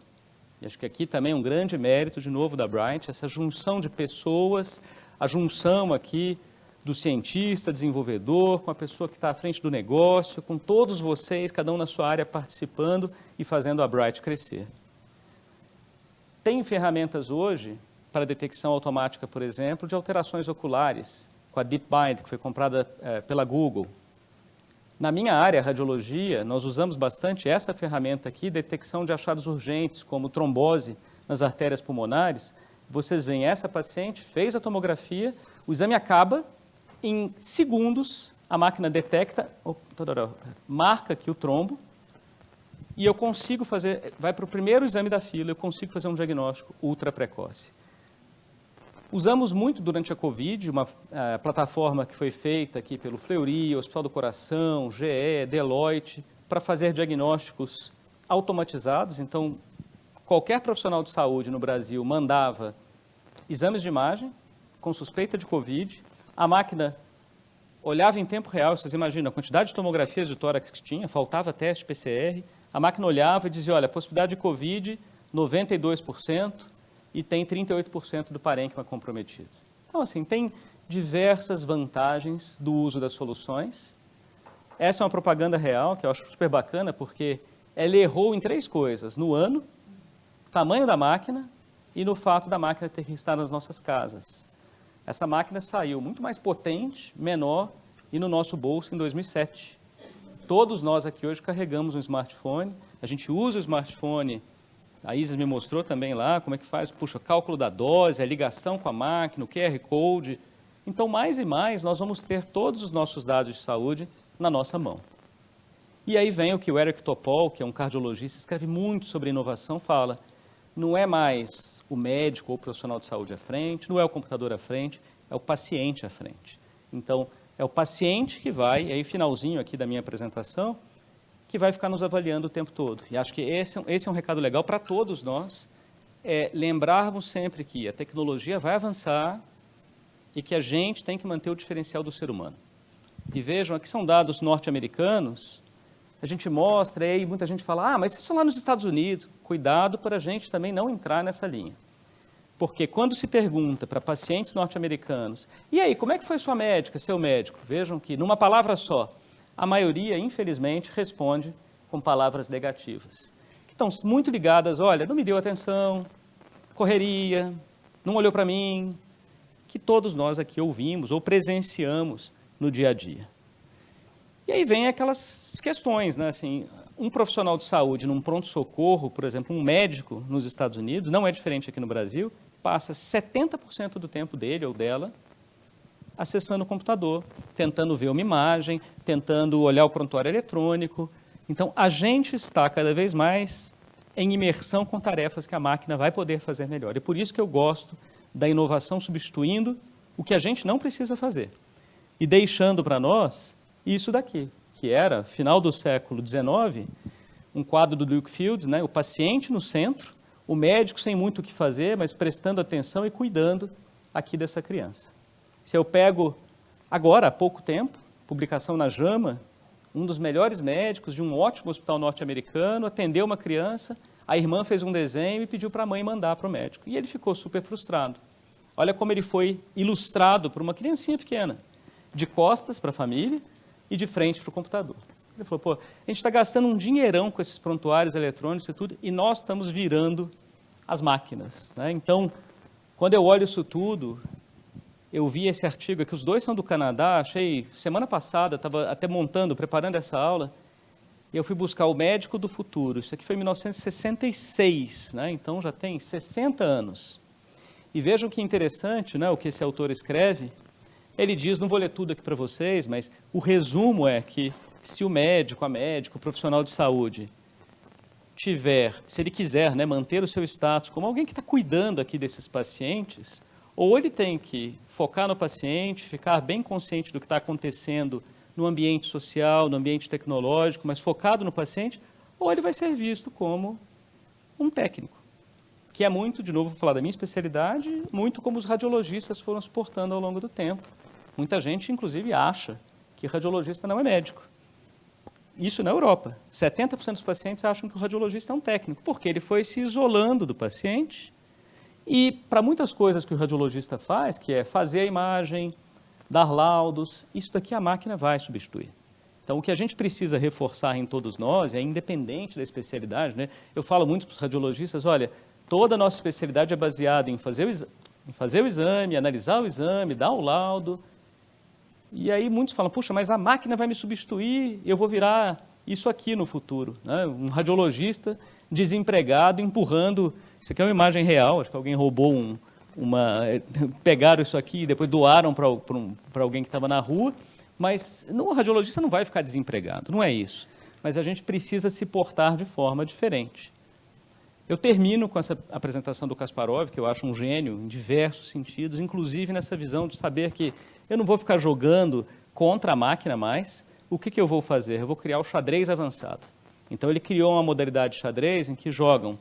e acho que aqui também é um grande mérito, de novo, da Bright, essa junção de pessoas, a junção aqui do cientista, desenvolvedor, com a pessoa que está à frente do negócio, com todos vocês, cada um na sua área, participando e fazendo a Bright crescer. Tem ferramentas hoje para detecção automática, por exemplo, de alterações oculares, com a DeepMind, que foi comprada pela Google. Na minha área, radiologia, nós usamos bastante essa ferramenta aqui, detecção de achados urgentes, como trombose nas artérias pulmonares. Vocês veem, essa paciente fez a tomografia, o exame acaba, em segundos, a máquina detecta, marca aqui o trombo, e eu consigo fazer, vai para o primeiro exame da fila, eu consigo fazer um diagnóstico ultra precoce. Usamos muito durante a Covid, uma plataforma que foi feita aqui pelo Fleury, Hospital do Coração, GE, Deloitte, para fazer diagnósticos automatizados. Então, qualquer profissional de saúde no Brasil mandava exames de imagem com suspeita de Covid, a máquina olhava em tempo real, vocês imaginam a quantidade de tomografias de tórax que tinha, faltava teste PCR, a máquina olhava e dizia, olha, a possibilidade de Covid, 92%, e tem 38% do parênquima comprometido. Então, assim, tem diversas vantagens do uso das soluções. Essa é uma propaganda real, que eu acho super bacana, porque ela errou em 3 coisas: no ano, tamanho da máquina e no fato da máquina ter que estar nas nossas casas. Essa máquina saiu muito mais potente, menor, e no nosso bolso em 2007. Todos nós aqui hoje carregamos um smartphone, a gente usa o smartphone. A Isis me mostrou também lá como é que faz, puxa, cálculo da dose, a ligação com a máquina, o QR Code. Então, mais e mais, nós vamos ter todos os nossos dados de saúde na nossa mão. E aí vem o que o Eric Topol, que é um cardiologista, escreve muito sobre inovação, fala, não é mais o médico ou o profissional de saúde à frente, não é o computador à frente, é o paciente à frente. Então, é o paciente que vai, e aí finalzinho aqui da minha apresentação, que vai ficar nos avaliando o tempo todo. E acho que esse é um recado legal para todos nós, lembrarmos sempre que a tecnologia vai avançar e que a gente tem que manter o diferencial do ser humano. E vejam, aqui são dados norte-americanos, a gente mostra, e aí muita gente fala, mas isso é lá nos Estados Unidos. Cuidado para a gente também não entrar nessa linha. Porque quando se pergunta para pacientes norte-americanos, e aí, como é que foi sua médica, seu médico? Vejam que, numa palavra só, a maioria, infelizmente, responde com palavras negativas, que estão muito ligadas, olha, não me deu atenção, correria, não olhou para mim, que todos nós aqui ouvimos ou presenciamos no dia a dia. E aí vem aquelas questões, né, assim, um profissional de saúde num pronto-socorro, por exemplo, um médico nos Estados Unidos, não é diferente aqui no Brasil, passa 70% do tempo dele ou dela acessando o computador, tentando ver uma imagem, tentando olhar o prontuário eletrônico. Então, a gente está cada vez mais em imersão com tarefas que a máquina vai poder fazer melhor. E por isso que eu gosto da inovação substituindo o que a gente não precisa fazer e deixando para nós isso daqui, que era, final do século XIX, um quadro do Luke Fields, né, o paciente no centro, o médico sem muito o que fazer, mas prestando atenção e cuidando aqui dessa criança. Se eu pego agora, há pouco tempo, publicação na JAMA, um dos melhores médicos de um ótimo hospital norte-americano atendeu uma criança, a irmã fez um desenho e pediu para a mãe mandar para o médico. E ele ficou super frustrado. Olha como ele foi ilustrado por uma criancinha pequena, de costas para a família e de frente para o computador. Ele falou, a gente está gastando um dinheirão com esses prontuários eletrônicos e tudo, e nós estamos virando as máquinas, né? Então, quando eu olho isso tudo, eu vi esse artigo aqui, os dois são do Canadá, achei, semana passada, estava até preparando essa aula, e eu fui buscar o médico do futuro. Isso aqui foi em 1966, né? Então já tem 60 anos. E vejam que interessante, né, o que esse autor escreve. Ele diz, não vou ler tudo aqui para vocês, mas o resumo é que se o médico, a médica, o profissional de saúde se ele quiser, né, manter o seu status como alguém que está cuidando aqui desses pacientes, ou ele tem que focar no paciente, ficar bem consciente do que está acontecendo no ambiente social, no ambiente tecnológico, mas focado no paciente, ou ele vai ser visto como um técnico, que é muito, de novo, vou falar da minha especialidade, muito como os radiologistas foram se portando ao longo do tempo. Muita gente, inclusive, acha que radiologista não é médico. Isso na Europa. 70% dos pacientes acham que o radiologista é um técnico, porque ele foi se isolando do paciente e, para muitas coisas que o radiologista faz, que é fazer a imagem, dar laudos, isso daqui a máquina vai substituir. Então, o que a gente precisa reforçar em todos nós, é independente da especialidade, né? Eu falo muito para os radiologistas, olha, toda a nossa especialidade é baseada em fazer o exame, analisar o exame, dar o laudo. E aí muitos falam, puxa, mas a máquina vai me substituir, eu vou virar isso aqui no futuro, né? Um radiologista desempregado empurrando, isso aqui é uma imagem real, acho que alguém roubou pegaram isso aqui e depois doaram para alguém que estava na rua, mas o radiologista não vai ficar desempregado, não é isso. Mas a gente precisa se portar de forma diferente. Eu termino com essa apresentação do Kasparov, que eu acho um gênio em diversos sentidos, inclusive nessa visão de saber que eu não vou ficar jogando contra a máquina mais. O que eu vou fazer? Eu vou criar o xadrez avançado. Então, ele criou uma modalidade de xadrez em que jogam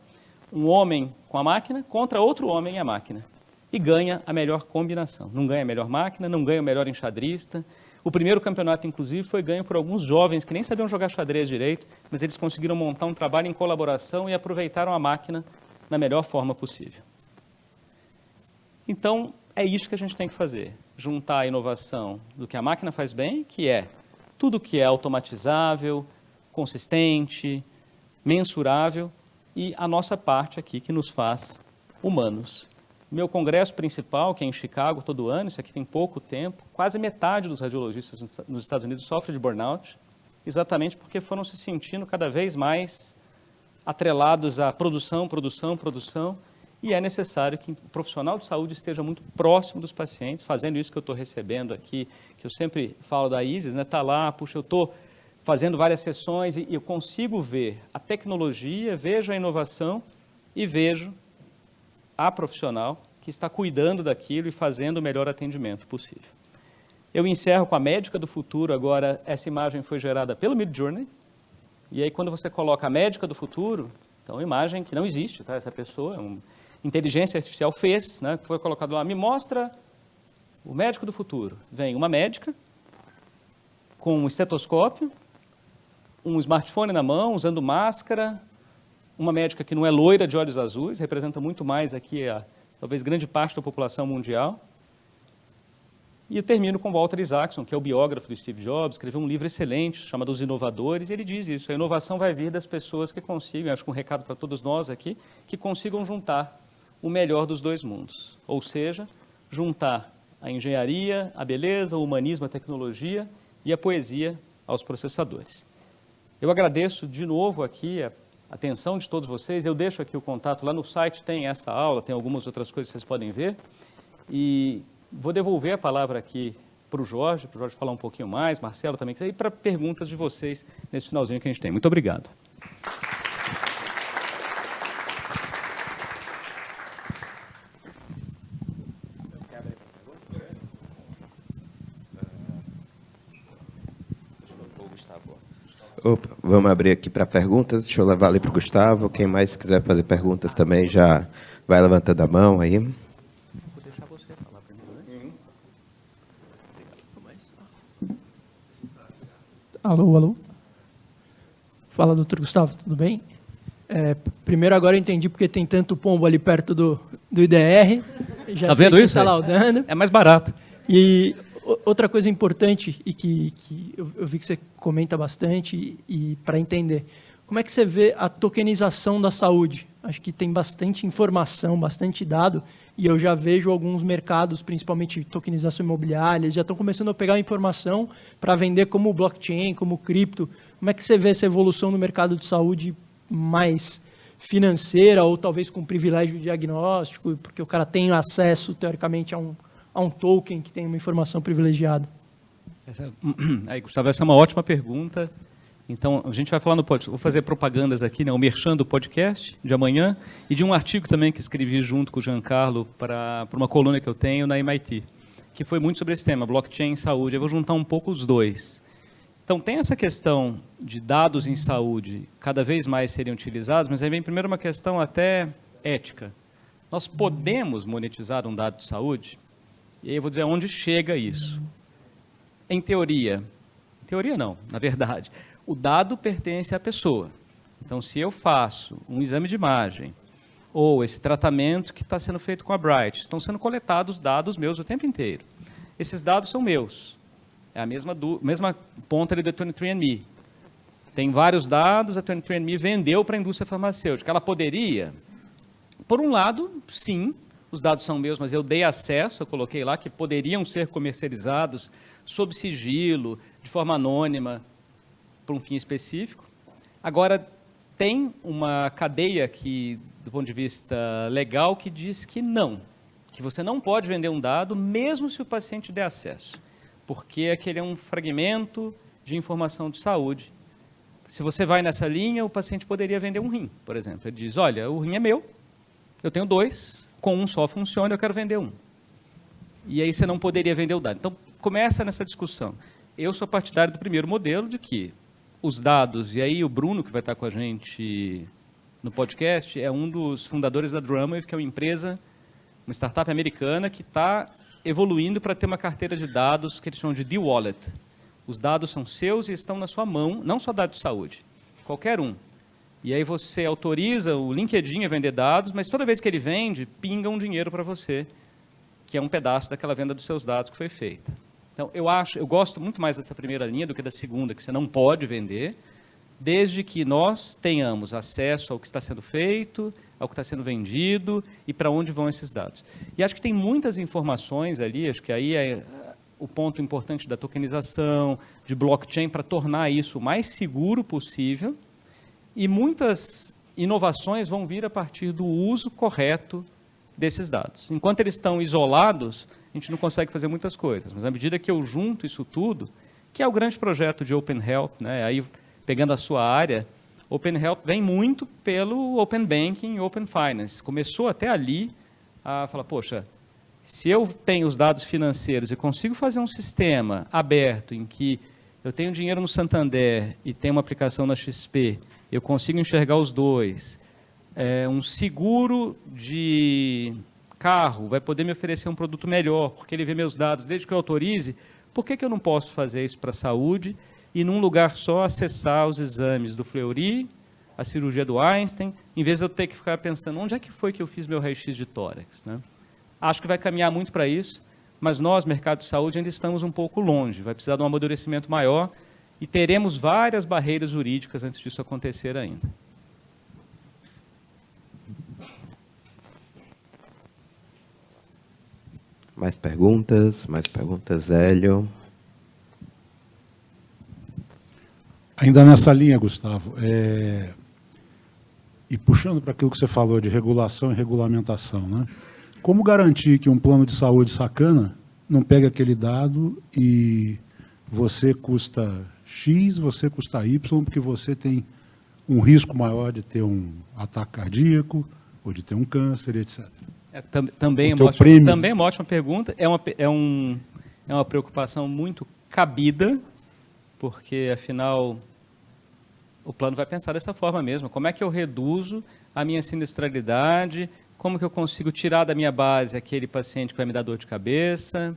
um homem com a máquina contra outro homem e a máquina. E ganha a melhor combinação. Não ganha a melhor máquina, não ganha o melhor enxadrista. O primeiro campeonato, inclusive, foi ganho por alguns jovens que nem sabiam jogar xadrez direito, mas eles conseguiram montar um trabalho em colaboração e aproveitaram a máquina na melhor forma possível. Então, é isso que a gente tem que fazer. Juntar a inovação do que a máquina faz bem, que é tudo que é automatizável, consistente, mensurável, e a nossa parte aqui que nos faz humanos. Meu congresso principal, que é em Chicago todo ano, isso aqui tem pouco tempo, quase metade dos radiologistas nos Estados Unidos sofre de burnout, exatamente porque foram se sentindo cada vez mais atrelados à produção, e é necessário que o profissional de saúde esteja muito próximo dos pacientes, fazendo isso que eu estou recebendo aqui, que eu sempre falo da Isis, né? Está lá, puxa, eu estou fazendo várias sessões e eu consigo ver a tecnologia, vejo a inovação e vejo a profissional que está cuidando daquilo e fazendo o melhor atendimento possível. Eu encerro com a médica do futuro, agora essa imagem foi gerada pelo Midjourney, e aí quando você coloca a médica do futuro, então imagem que não existe, tá? Essa pessoa, inteligência artificial fez, né? Foi colocado lá, me mostra o médico do futuro. Vem uma médica com um estetoscópio, um smartphone na mão, usando máscara, uma médica que não é loira de olhos azuis, representa muito mais aqui talvez grande parte da população mundial. E eu termino com Walter Isaacson, que é o biógrafo do Steve Jobs, escreveu um livro excelente chamado Os Inovadores, e ele diz isso, a inovação vai vir das pessoas que consigam, acho que um recado para todos nós aqui, que consigam juntar o melhor dos dois mundos, ou seja, juntar a engenharia, a beleza, o humanismo, a tecnologia e a poesia aos processadores. Eu agradeço de novo aqui a atenção de todos vocês, eu deixo aqui o contato, lá no site tem essa aula, tem algumas outras coisas que vocês podem ver, e vou devolver a palavra aqui para o Jorge falar um pouquinho mais, Marcelo também, e para perguntas de vocês nesse finalzinho que a gente tem. Muito obrigado. Opa, vamos abrir aqui para perguntas. Deixa eu levar ali para o Gustavo. Quem mais quiser fazer perguntas também já vai levantando a mão aí. Vou deixar você falar primeiro, né? Alô. Fala, doutor Gustavo, tudo bem? Primeiro, agora eu entendi porque tem tanto pombo ali perto do IDR. Já tá vendo isso? Está laudando. É mais barato. E outra coisa importante, e que eu vi que você comenta bastante, e para entender, como é que você vê a tokenização da saúde? Acho que tem bastante informação, bastante dado, e eu já vejo alguns mercados, principalmente tokenização imobiliária, já estão começando a pegar informação para vender como blockchain, como cripto. Como é que você vê essa evolução no mercado de saúde mais financeira, ou talvez com privilégio diagnóstico, porque o cara tem acesso, teoricamente, a um token que tem uma informação privilegiada? Aí, Gustavo, essa é uma ótima pergunta. Então, a gente vai falar no podcast, vou fazer propagandas aqui, né, o merchan do podcast de amanhã, e de um artigo também que escrevi junto com o Giancarlo para uma coluna que eu tenho na MIT, que foi muito sobre esse tema, blockchain e saúde. Eu vou juntar um pouco os dois. Então, tem essa questão de dados em saúde cada vez mais serem utilizados, mas aí vem primeiro uma questão até ética. Nós podemos monetizar um dado de saúde? E aí eu vou dizer onde chega isso. Em teoria não, na verdade, o dado pertence à pessoa. Então, se eu faço um exame de imagem, ou esse tratamento que está sendo feito com a Bright, estão sendo coletados dados meus o tempo inteiro. Esses dados são meus. É a mesma ponta ali da 23andMe. Tem vários dados, a 23andMe vendeu para a indústria farmacêutica. Ela poderia? Por um lado, sim, os dados são meus, mas eu dei acesso, eu coloquei lá que poderiam ser comercializados sob sigilo, de forma anônima, para um fim específico. Agora, tem uma cadeia que, do ponto de vista legal, que diz que não, que você não pode vender um dado, mesmo se o paciente der acesso, porque aquele é um fragmento de informação de saúde. Se você vai nessa linha, o paciente poderia vender um rim, por exemplo. Ele diz, olha, o rim é meu, eu tenho 2, com um só funciona, eu quero vender um. E aí você não poderia vender o dado. Então, começa nessa discussão. Eu sou partidário do primeiro modelo, de que os dados, e aí o Bruno, que vai estar com a gente no podcast, é um dos fundadores da Drumwave, que é uma empresa, uma startup americana, que está evoluindo para ter uma carteira de dados que eles chamam de D-Wallet. Os dados são seus e estão na sua mão, não só dados de saúde, qualquer um. E aí você autoriza o LinkedIn a vender dados, mas toda vez que ele vende, pinga um dinheiro para você, que é um pedaço daquela venda dos seus dados que foi feita. Então, eu gosto muito mais dessa primeira linha do que da segunda, que você não pode vender, desde que nós tenhamos acesso ao que está sendo feito, ao que está sendo vendido e para onde vão esses dados. E acho que tem muitas informações ali, acho que aí é o ponto importante da tokenização, de blockchain, para tornar isso o mais seguro possível, e muitas inovações vão vir a partir do uso correto desses dados. Enquanto eles estão isolados, a gente não consegue fazer muitas coisas, mas à medida que eu junto isso tudo, que é o grande projeto de Open Health, né? Aí, pegando a sua área, Open Health vem muito pelo Open Banking e Open Finance. Começou até ali a falar, poxa, se eu tenho os dados financeiros e consigo fazer um sistema aberto em que eu tenho dinheiro no Santander e tenho uma aplicação na XP, eu consigo enxergar os dois, um seguro de carro vai poder me oferecer um produto melhor, porque ele vê meus dados, desde que eu autorize, por que eu não posso fazer isso para a saúde e, num lugar só, acessar os exames do Fleury, a cirurgia do Einstein, em vez de eu ter que ficar pensando, onde é que foi que eu fiz meu raio-x de tórax, né? Acho que vai caminhar muito para isso, mas nós, mercado de saúde, ainda estamos um pouco longe, vai precisar de um amadurecimento maior e teremos várias barreiras jurídicas antes disso acontecer ainda. Mais perguntas, Hélio. Ainda nessa linha, Gustavo, e puxando para aquilo que você falou de regulação e regulamentação, né? Como garantir que um plano de saúde sacana não pega aquele dado e você custa X, você custa Y, porque você tem um risco maior de ter um ataque cardíaco ou de ter um câncer, etc. Também é uma ótima pergunta, é uma preocupação muito cabida, porque, afinal, o plano vai pensar dessa forma mesmo. Como é que eu reduzo a minha sinistralidade? Como que eu consigo tirar da minha base aquele paciente que vai me dar dor de cabeça?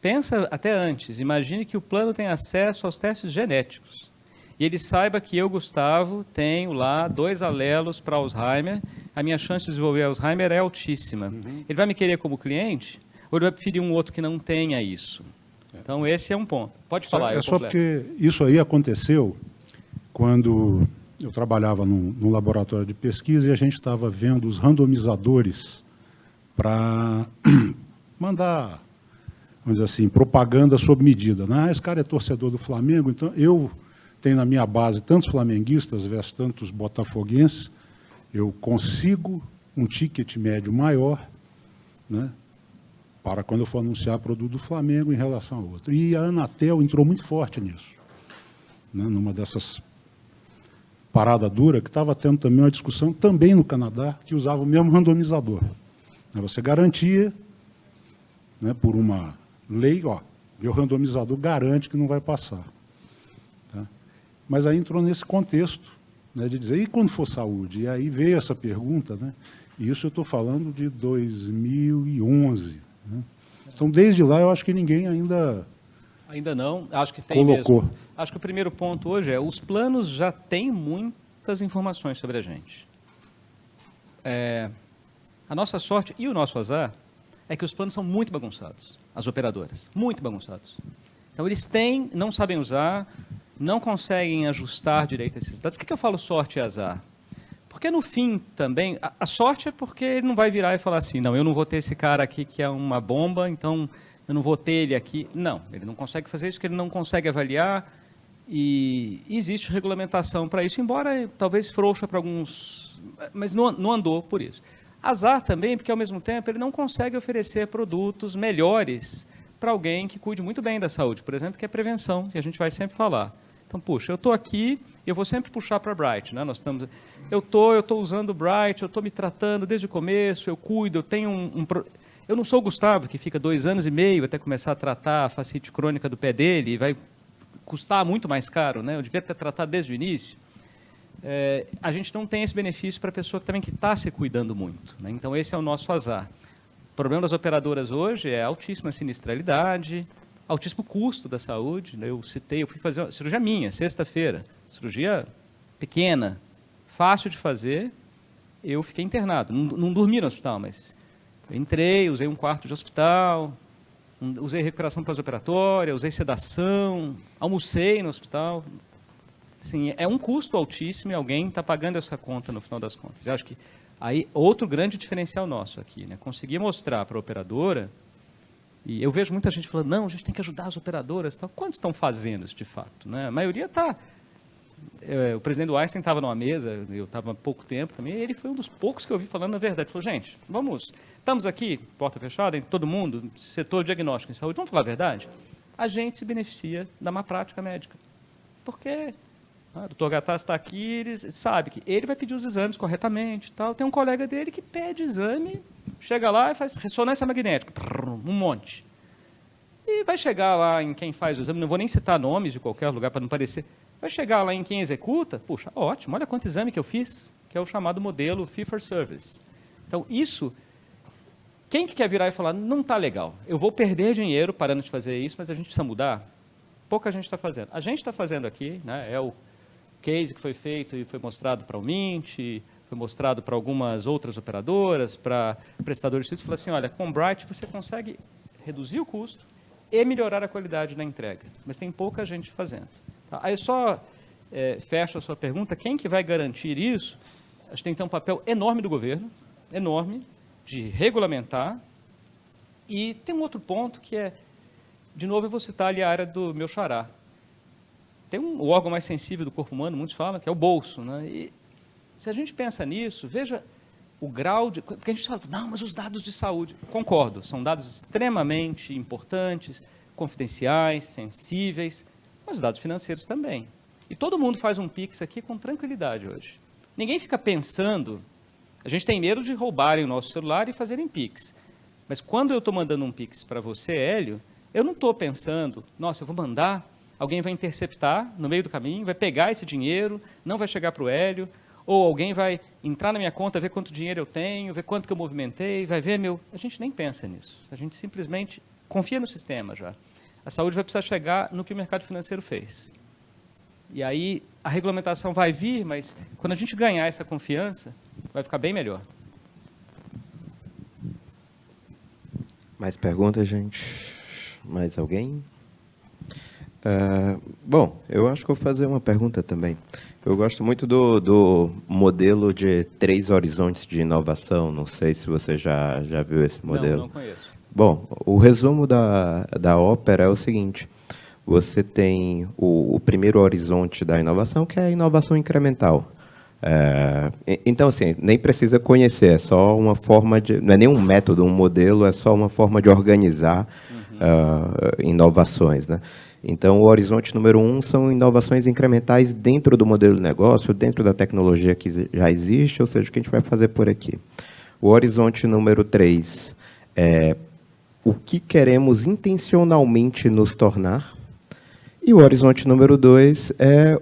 Pensa até antes, imagine que o plano tem acesso aos testes genéticos. E ele saiba que eu, Gustavo, tenho lá 2 alelos para Alzheimer, a minha chance de desenvolver Alzheimer é altíssima. Ele vai me querer como cliente ou ele vai preferir um outro que não tenha isso? Então, esse é um ponto. Pode falar. É só porque isso aí aconteceu quando eu trabalhava num laboratório de pesquisa e a gente estava vendo os randomizadores para mandar, vamos dizer assim, propaganda sob medida, né? Esse cara é torcedor do Flamengo, então eu tenho na minha base tantos flamenguistas versus tantos botafoguenses, eu consigo um ticket médio maior, né, para quando eu for anunciar produto do Flamengo em relação ao outro. E a Anatel entrou muito forte nisso. né, numa dessas parada dura, que estava tendo também uma discussão, também no Canadá, que usava o mesmo randomizador. Você garantia, né, por uma lei, ó, meu randomizador garante que não vai passar. Tá? Mas aí entrou nesse contexto, né, de dizer, e quando for saúde? E aí veio essa pergunta, né, e isso eu estou falando de 2011. Né? Então, desde lá, eu acho que ninguém ainda... Ainda não, acho que tem colocou. Mesmo. Acho que o primeiro ponto hoje é, os planos já têm muitas informações sobre a gente. A nossa sorte e o nosso azar é que os planos são muito bagunçados, as operadoras, muito bagunçados. Então, eles têm, não sabem usar, não conseguem ajustar direito esses dados. Por que eu falo sorte e azar? Porque, no fim, também, a sorte é porque ele não vai virar e falar assim, não, eu não vou ter esse cara aqui que é uma bomba, então eu não vou ter ele aqui. Não, ele não consegue fazer isso, porque ele não consegue avaliar, e existe regulamentação para isso, embora talvez frouxa para alguns, mas não andou por isso. Azar também, porque, ao mesmo tempo, ele não consegue oferecer produtos melhores para alguém que cuide muito bem da saúde, por exemplo, que é prevenção, que a gente vai sempre falar. Então, puxa, eu estou aqui, eu vou sempre puxar para a Bright. Né? Eu estou usando o Bright, eu estou me tratando desde o começo, eu cuido, eu tenho eu não sou o Gustavo, que fica 2 anos e meio até começar a tratar a fascite crônica do pé dele, e vai custar muito mais caro, né? Eu devia ter tratado desde o início. A gente não tem esse benefício para a pessoa que também está se cuidando muito. Né? Então, esse é o nosso azar. O problema das operadoras hoje é a altíssima sinistralidade, altíssimo custo da saúde. Né? Eu fui fazer uma cirurgia minha, sexta-feira, cirurgia pequena, fácil de fazer, eu fiquei internado. Não dormi no hospital, mas eu entrei, usei um quarto de hospital, usei recuperação pós-operatória, usei sedação, almocei no hospital. Sim, é um custo altíssimo e alguém está pagando essa conta no final das contas. Eu acho que aí outro grande diferencial nosso aqui, né? Conseguir mostrar para a operadora, e eu vejo muita gente falando, não, a gente tem que ajudar as operadoras. Tal. Quantos estão fazendo isso de fato? Né? A maioria está... o presidente do Einstein estava numa mesa, eu estava há pouco tempo também, e ele foi um dos poucos que eu ouvi falando a verdade. Ele falou, gente, estamos aqui, porta fechada, entre todo mundo, setor diagnóstico em saúde, vamos falar a verdade? A gente se beneficia da má prática médica. Porque... o doutor Gattas está aqui, ele sabe que ele vai pedir os exames corretamente. Tal. Tem um colega dele que pede exame, chega lá e faz ressonância magnética, um monte. E vai chegar lá em quem faz o exame, não vou nem citar nomes de qualquer lugar para não parecer, vai chegar lá em quem executa, puxa, ótimo, olha quanto exame que eu fiz, que é o chamado modelo Fee for Service. Então, isso, quem que quer virar e falar, não está legal, eu vou perder dinheiro parando de fazer isso, mas a gente precisa mudar? Pouca gente está fazendo. A gente está fazendo aqui, né, é o case que foi feito e foi mostrado para o Mint, foi mostrado para algumas outras operadoras, para prestadores de serviços, falou assim, olha, com o Bright você consegue reduzir o custo e melhorar a qualidade da entrega, mas tem pouca gente fazendo. Tá? Aí eu só fecho a sua pergunta, quem que vai garantir isso? Acho que tem que ter um papel enorme do governo, enorme, de regulamentar, e tem um outro ponto que é, de novo eu vou citar ali a área do meu xará. Tem o órgão mais sensível do corpo humano, muitos falam, que é o bolso. Né? E se a gente pensa nisso, veja o grau de... Porque a gente fala, não, mas os dados de saúde... Concordo, são dados extremamente importantes, confidenciais, sensíveis, mas os dados financeiros também. E todo mundo faz um Pix aqui com tranquilidade hoje. Ninguém fica pensando... A gente tem medo de roubarem o nosso celular e fazerem Pix. Mas quando eu estou mandando um Pix para você, Hélio, eu não estou pensando, nossa, eu vou mandar... Alguém vai interceptar no meio do caminho, vai pegar esse dinheiro, não vai chegar para o Hélio, ou alguém vai entrar na minha conta, ver quanto dinheiro eu tenho, ver quanto que eu movimentei, vai ver meu... A gente nem pensa nisso, a gente simplesmente confia no sistema já. A saúde vai precisar chegar no que o mercado financeiro fez. E aí a regulamentação vai vir, mas quando a gente ganhar essa confiança, vai ficar bem melhor. Mais perguntas, gente? Mais alguém? Bom, eu acho que eu vou fazer uma pergunta também. Eu gosto muito do modelo de 3 horizontes de inovação. Não sei se você já viu esse modelo. Não conheço. Bom, o resumo da ópera é o seguinte. Você tem o primeiro horizonte da inovação, que é a inovação incremental. Então, assim, nem precisa conhecer, é só uma forma de... Não é nem um método, um modelo, é só uma forma de organizar inovações, né? Então, o horizonte número 1 são inovações incrementais dentro do modelo de negócio, dentro da tecnologia que já existe, ou seja, o que a gente vai fazer por aqui. O horizonte número 3 é o que queremos intencionalmente nos tornar. E o horizonte número 2 é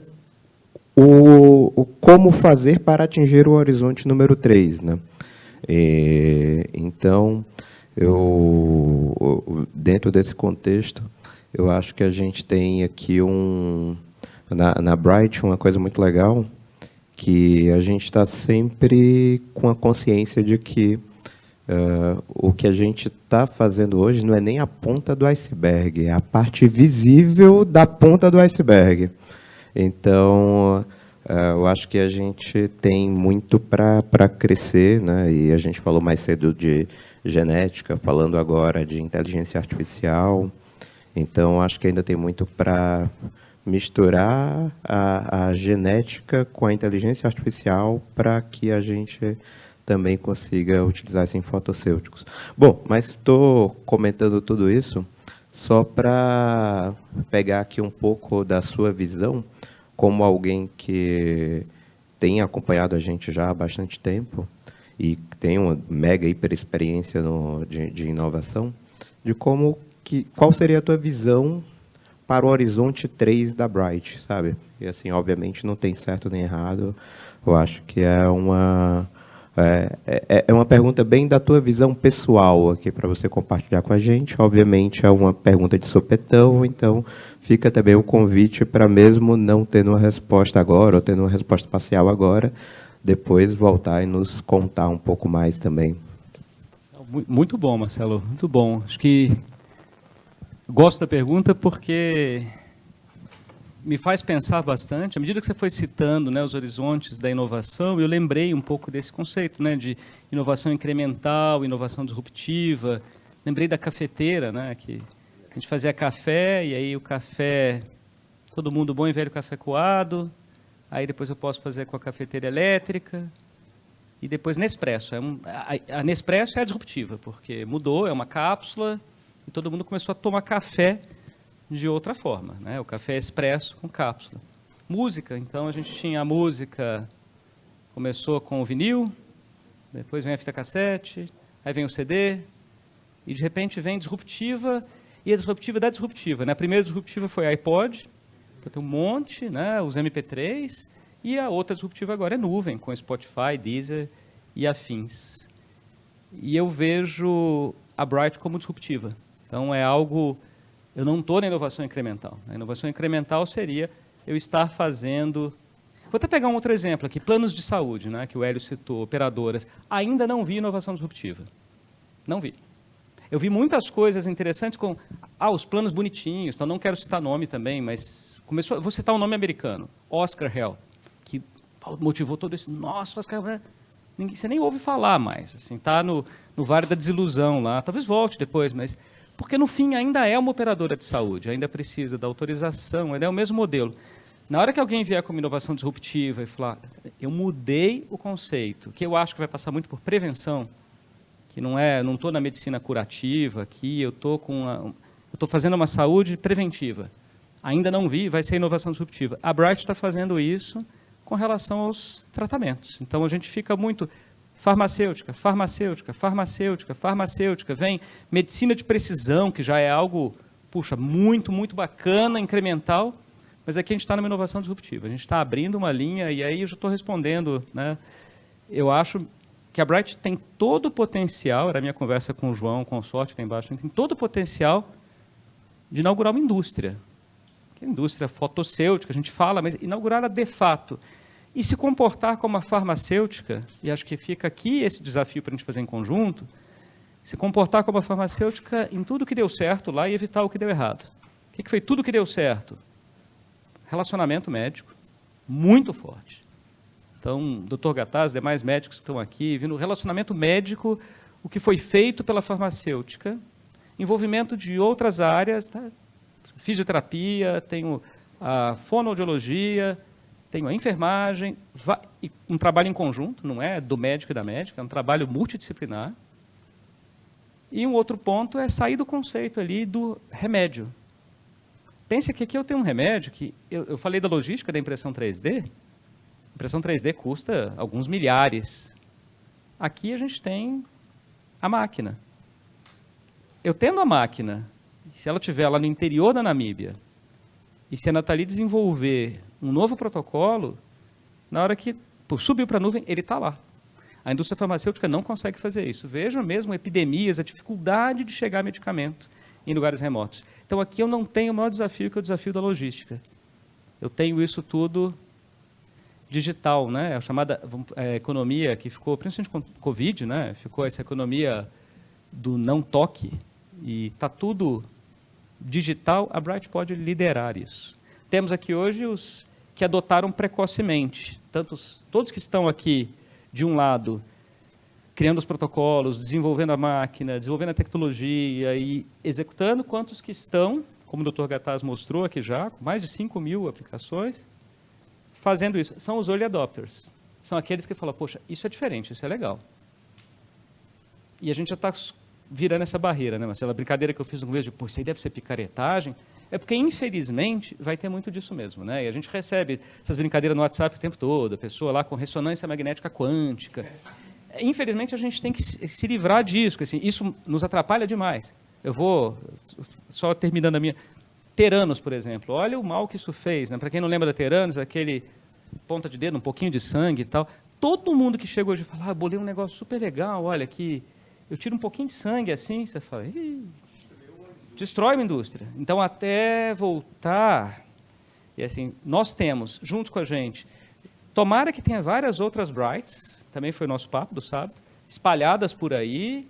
o como fazer para atingir o horizonte número 3. Né? Então, dentro desse contexto, eu acho que a gente tem aqui na Bright uma coisa muito legal, que a gente está sempre com a consciência de que o que a gente está fazendo hoje não é nem a ponta do iceberg, é a parte visível da ponta do iceberg. Então, eu acho que a gente tem muito para crescer, né? E a gente falou mais cedo de genética, falando agora de inteligência artificial. Então, acho que ainda tem muito para misturar a genética com a inteligência artificial para que a gente também consiga utilizar isso em fotossêuticos. Bom, mas estou comentando tudo isso só para pegar aqui um pouco da sua visão, como alguém que tem acompanhado a gente já há bastante tempo e tem uma mega hiper experiência de inovação, de qual seria a tua visão para o horizonte 3 da Bright, sabe? E assim, obviamente, não tem certo nem errado. Eu acho que é uma pergunta bem da tua visão pessoal aqui para você compartilhar com a gente. Obviamente, é uma pergunta de sopetão, então fica também o convite para, mesmo não tendo uma resposta agora, ou tendo uma resposta parcial agora, depois voltar e nos contar um pouco mais também. Muito bom, Marcelo, muito bom. Acho que gosto da pergunta porque me faz pensar bastante. À medida que você foi citando, né, os horizontes da inovação, eu lembrei um pouco desse conceito, né, de inovação incremental, inovação disruptiva. Lembrei da cafeteira, né, que a gente fazia café, e aí o café, todo mundo bom e velho café coado, aí depois eu posso fazer com a cafeteira elétrica, e depois Nespresso. A Nespresso é a disruptiva, porque mudou, é uma cápsula, e todo mundo começou a tomar café de outra forma, né? O café expresso com cápsula. Música, então a gente tinha a música, começou com o vinil, depois vem a fita cassete, aí vem o CD, e de repente vem disruptiva, e a disruptiva da disruptiva, né? A primeira disruptiva foi a iPod, que tem um monte, né? Os MP3, e a outra disruptiva agora é nuvem, com Spotify, Deezer e afins. E eu vejo a Bright como disruptiva. Então é algo... Eu não estou na inovação incremental. A inovação incremental seria eu estar fazendo... Vou até pegar um outro exemplo aqui, planos de saúde, né, que o Hélio citou, operadoras. Ainda não vi inovação disruptiva. Não vi. Eu vi muitas coisas interessantes com os planos bonitinhos, então não quero citar nome também, mas vou citar um nome americano, Oscar Health, que motivou todo isso. Nossa, Oscar Health, você nem ouve falar mais. Assim, está no vale da desilusão lá. Talvez volte depois, mas... Porque, no fim, ainda é uma operadora de saúde, ainda precisa da autorização, ainda é o mesmo modelo. Na hora que alguém vier com uma inovação disruptiva e falar, eu mudei o conceito, que eu acho que vai passar muito por prevenção, que não estou na medicina curativa aqui, eu estou fazendo uma saúde preventiva. Ainda não vi, vai ser inovação disruptiva. A Bright está fazendo isso com relação aos tratamentos. Então, a gente fica muito... Farmacêutica, farmacêutica, farmacêutica, farmacêutica, vem medicina de precisão, que já é algo, puxa, muito, muito bacana, incremental, mas aqui a gente está numa inovação disruptiva. A gente está abrindo uma linha, e aí eu já estou respondendo, né? Eu acho que a Bright tem todo o potencial, era a minha conversa com o João, consorte lá embaixo, tem todo o potencial de inaugurar uma indústria. Que é a indústria fotossêutica, a gente fala, mas inaugurá-la de fato. E se comportar como uma farmacêutica, e acho que fica aqui esse desafio para a gente fazer em conjunto, se comportar como uma farmacêutica em tudo que deu certo lá e evitar o que deu errado. O que foi tudo que deu certo? Relacionamento médico, muito forte. Então, Dr. Gataz, demais médicos que estão aqui, vindo relacionamento médico, o que foi feito pela farmacêutica, envolvimento de outras áreas, tá? Fisioterapia, tenho a fonoaudiologia, tenho a enfermagem, um trabalho em conjunto, não é do médico e da médica, é um trabalho multidisciplinar. E um outro ponto é sair do conceito ali do remédio. Pense que aqui eu tenho um remédio que... Eu falei da logística da impressão 3D. Impressão 3D custa alguns milhares. Aqui a gente tem a máquina. Eu tendo a máquina, se ela estiver lá no interior da Namíbia, e se a Nathalie desenvolver um novo protocolo, na hora que subiu para a nuvem, ele está lá. A indústria farmacêutica não consegue fazer isso. Vejam mesmo epidemias, a dificuldade de chegar a medicamento em lugares remotos. Então, aqui eu não tenho o maior desafio, que é o desafio da logística. Eu tenho isso tudo digital, né? A chamada economia que ficou, principalmente com o Covid, né? Ficou essa economia do não toque, e está tudo digital. A Bright pode liderar isso. Temos aqui hoje os que adotaram precocemente, todos que estão aqui, de um lado, criando os protocolos, desenvolvendo a máquina, desenvolvendo a tecnologia e executando, quanto os que estão, como o Dr. Gattaz mostrou aqui já, com mais de 5.000 aplicações, fazendo isso. São os early adopters. São aqueles que falam, poxa, isso é diferente, isso é legal. E a gente já está virando essa barreira, né, Marcelo? A brincadeira que eu fiz no começo de, pô, isso aí deve ser picaretagem, é porque, infelizmente, vai ter muito disso mesmo, né? E a gente recebe essas brincadeiras no WhatsApp o tempo todo, a pessoa lá com ressonância magnética quântica. Infelizmente, a gente tem que se livrar disso, porque, assim, isso nos atrapalha demais. Eu vou, só terminando a minha... Teranos, por exemplo, olha o mal que isso fez, né? Para quem não lembra da Teranos, aquele ponta de dedo, um pouquinho de sangue e tal. Todo mundo que chega hoje fala, bolei um negócio super legal, olha, que eu tiro um pouquinho de sangue assim, você fala, destrói uma indústria. Então, até voltar, e assim, nós temos, junto com a gente, tomara que tenha várias outras Brights, também foi o nosso papo do sábado, espalhadas por aí,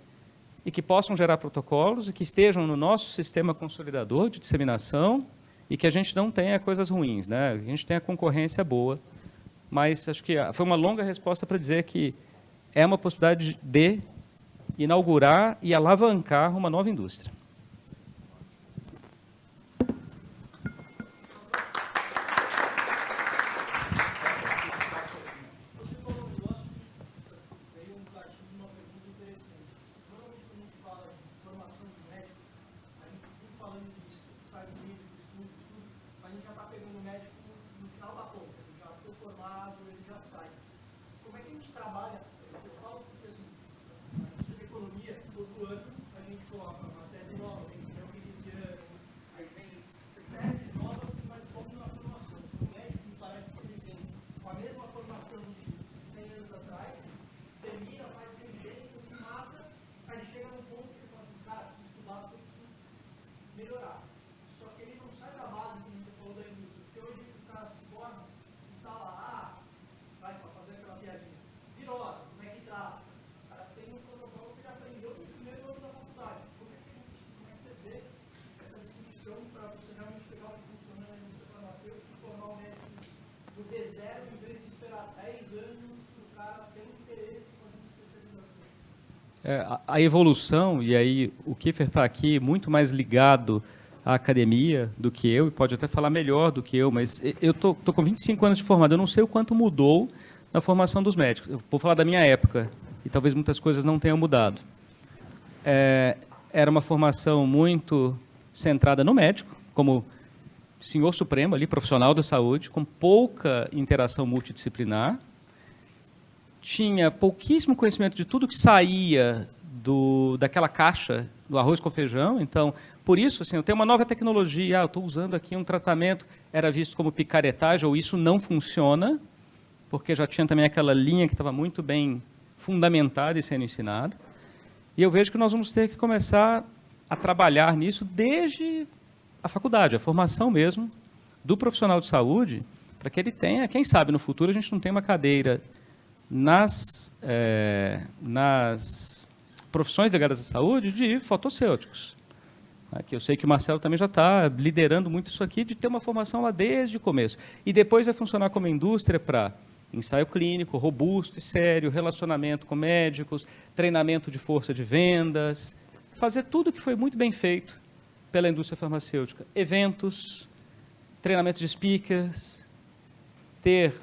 e que possam gerar protocolos, e que estejam no nosso sistema consolidador de disseminação, e que a gente não tenha coisas ruins, né? A gente tenha concorrência boa, mas acho que foi uma longa resposta para dizer que é uma possibilidade de inaugurar e alavancar uma nova indústria. A evolução, e aí o Kiefer está aqui muito mais ligado à academia do que eu, e pode até falar melhor do que eu, mas eu estou com 25 anos de formado, eu não sei o quanto mudou na formação dos médicos. Eu vou falar da minha época, e talvez muitas coisas não tenham mudado. Era uma formação muito centrada no médico, como senhor supremo, ali, profissional da saúde, com pouca interação multidisciplinar, tinha pouquíssimo conhecimento de tudo que saía daquela caixa do arroz com feijão. Então, por isso, assim, eu tenho uma nova tecnologia, eu estou usando aqui um tratamento, era visto como picaretagem, ou isso não funciona, porque já tinha também aquela linha que estava muito bem fundamentada e sendo ensinada. E eu vejo que nós vamos ter que começar a trabalhar nisso desde a faculdade, a formação mesmo do profissional de saúde, para que ele tenha, quem sabe no futuro a gente não tem uma cadeira nas profissões ligadas à saúde de fotossêuticos. Aqui eu sei que o Marcelo também já está liderando muito isso aqui, de ter uma formação lá desde o começo. E depois vai funcionar como indústria para ensaio clínico, robusto e sério, relacionamento com médicos, treinamento de força de vendas, fazer tudo que foi muito bem feito pela indústria farmacêutica. Eventos, treinamentos de speakers, ter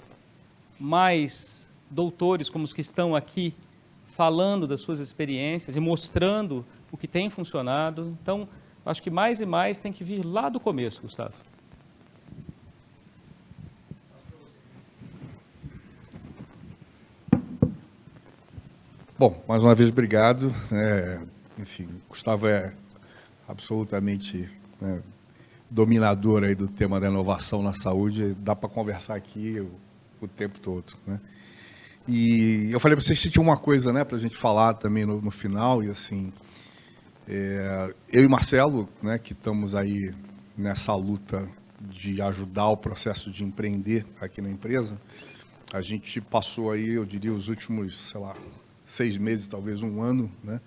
mais doutores como os que estão aqui falando das suas experiências e mostrando o que tem funcionado. Então, Acho que mais e mais tem que vir lá do começo, Gustavo. Bom, mais uma vez, obrigado. Enfim, Gustavo é absolutamente, né, dominador aí do tema da inovação na saúde. Dá para conversar aqui o tempo todo, né? E eu falei para vocês que tinha uma coisa, né, para a gente falar também no final, e assim, eu e Marcelo, né, que estamos aí nessa luta de ajudar o processo de empreender aqui na empresa, a gente passou aí, eu diria, os últimos, sei lá, 6 meses, talvez um ano, né,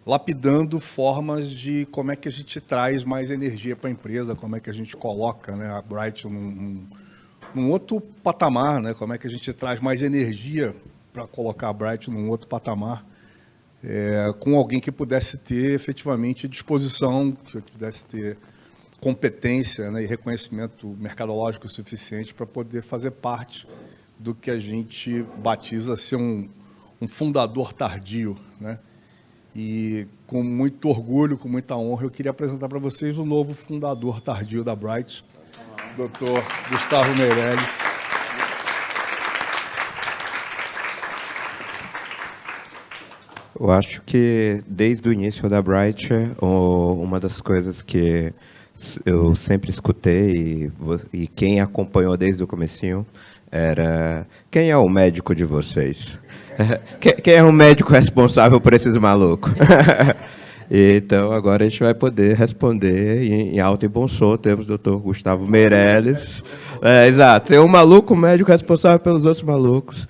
lapidando formas de como é que a gente traz mais energia para a empresa, como é que a gente coloca, né, a Bright num outro patamar, né, como é que a gente traz mais energia para colocar a Bright num outro patamar, com alguém que pudesse ter efetivamente disposição, que pudesse ter competência, né, e reconhecimento mercadológico suficiente para poder fazer parte do que a gente batiza ser um fundador tardio, né? E com muito orgulho, com muita honra, eu queria apresentar para vocês o novo fundador tardio da Bright, Dr. Gustavo Meirelles. Eu acho que desde o início da Bright, uma das coisas que eu sempre escutei e quem acompanhou desde o comecinho era: quem é o médico de vocês? Quem é o médico responsável por esses malucos? Então, agora a gente vai poder responder em alto e bom som. Temos o Dr. Gustavo Meirelles. Exato, tem um maluco médico responsável pelos outros malucos.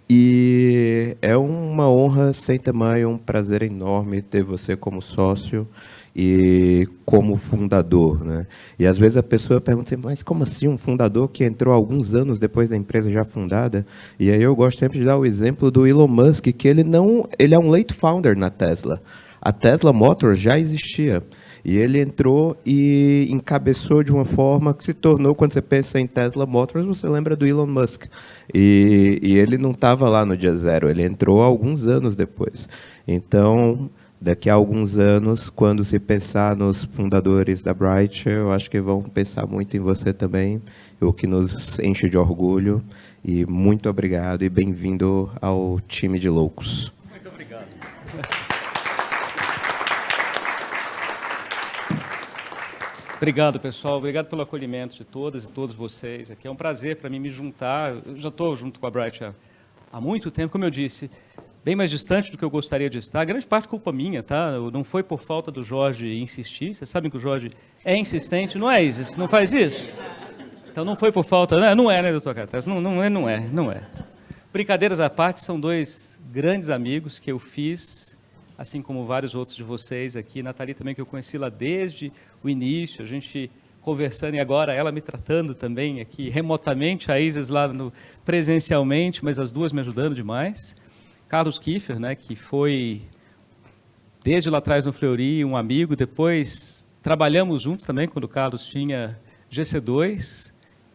E é uma honra sem tamanho, um prazer enorme ter você como sócio e como fundador, né? E às vezes a pessoa pergunta assim: mas como assim um fundador que entrou alguns anos depois da empresa já fundada? E aí eu gosto sempre de dar o exemplo do Elon Musk, que ele é um late founder na Tesla. A Tesla Motors já existia. E ele entrou e encabeçou de uma forma que se tornou, quando você pensa em Tesla Motors, você lembra do Elon Musk. E ele não estava lá no dia zero, ele entrou alguns anos depois. Então, daqui a alguns anos, quando se pensar nos fundadores da Bright, eu acho que vão pensar muito em você também, o que nos enche de orgulho. E muito obrigado e bem-vindo ao time de loucos. Muito obrigado. Obrigado, pessoal. Obrigado pelo acolhimento de todas e todos vocês. Aqui é um prazer para mim me juntar. Eu já estou junto com a Bright há muito tempo, como eu disse, bem mais distante do que eu gostaria de estar. Grande parte culpa minha, tá? Não foi por falta do Jorge insistir. Vocês sabem que o Jorge é insistente, não é, Isis? Não faz isso? Então não foi por falta... Não é, né, doutor Catas? Não é. Brincadeiras à parte, são 2 grandes amigos que eu fiz, assim como vários outros de vocês aqui. Nathalie também, que eu conheci lá desde o início, a gente conversando e agora ela me tratando também aqui remotamente, a Isis lá presencialmente, mas as duas me ajudando demais. Carlos Kiefer, né, que foi desde lá atrás no Fleury um amigo, depois trabalhamos juntos também quando o Carlos tinha GC2,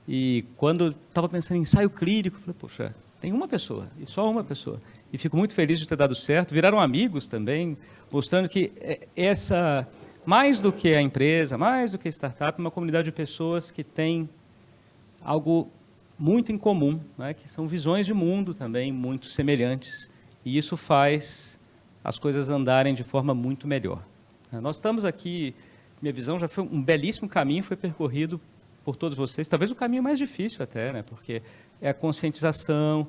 e quando estava pensando em ensaio clínico, falei, poxa, tem uma pessoa, e só uma pessoa. E fico muito feliz de ter dado certo. Viraram amigos também, mostrando que essa, mais do que a empresa, mais do que a startup, é uma comunidade de pessoas que tem algo muito em comum, né? Que são visões de mundo também muito semelhantes. E isso faz as coisas andarem de forma muito melhor. Nós estamos aqui, minha visão já foi um belíssimo caminho, foi percorrido por todos vocês, talvez o caminho mais difícil até, né? Porque é a conscientização,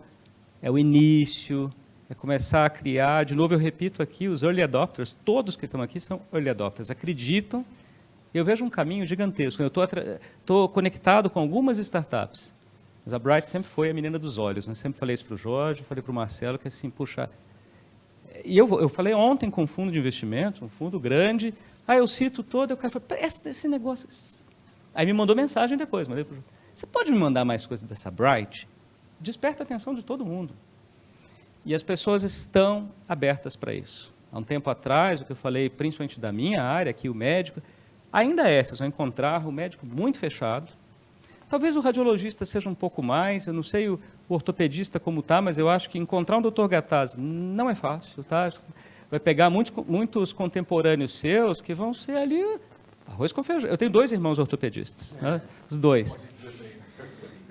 é o início, é começar a criar, de novo eu repito aqui, os early adopters, todos que estão aqui são early adopters, acreditam. Eu vejo um caminho gigantesco, eu estou conectado com algumas startups, mas a Bright sempre foi a menina dos olhos, né? Sempre falei isso para o Jorge, falei para o Marcelo, que assim, puxa... E eu falei ontem com um fundo de investimento, um fundo grande, eu cito todo, o cara falou, presta esse negócio... Aí me mandou mensagem depois, você pode me mandar mais coisas dessa Bright? Desperta a atenção de todo mundo. E as pessoas estão abertas para isso. Há um tempo atrás, o que eu falei, principalmente da minha área, aqui o médico, ainda vocês vão encontrar o médico muito fechado. Talvez o radiologista seja um pouco mais, eu não sei o ortopedista como está, mas eu acho que encontrar um Dr. Gataz não é fácil, tá? vai pegar muitos contemporâneos seus que vão ser ali arroz com feijão. Eu tenho 2 irmãos ortopedistas, né? Os 2.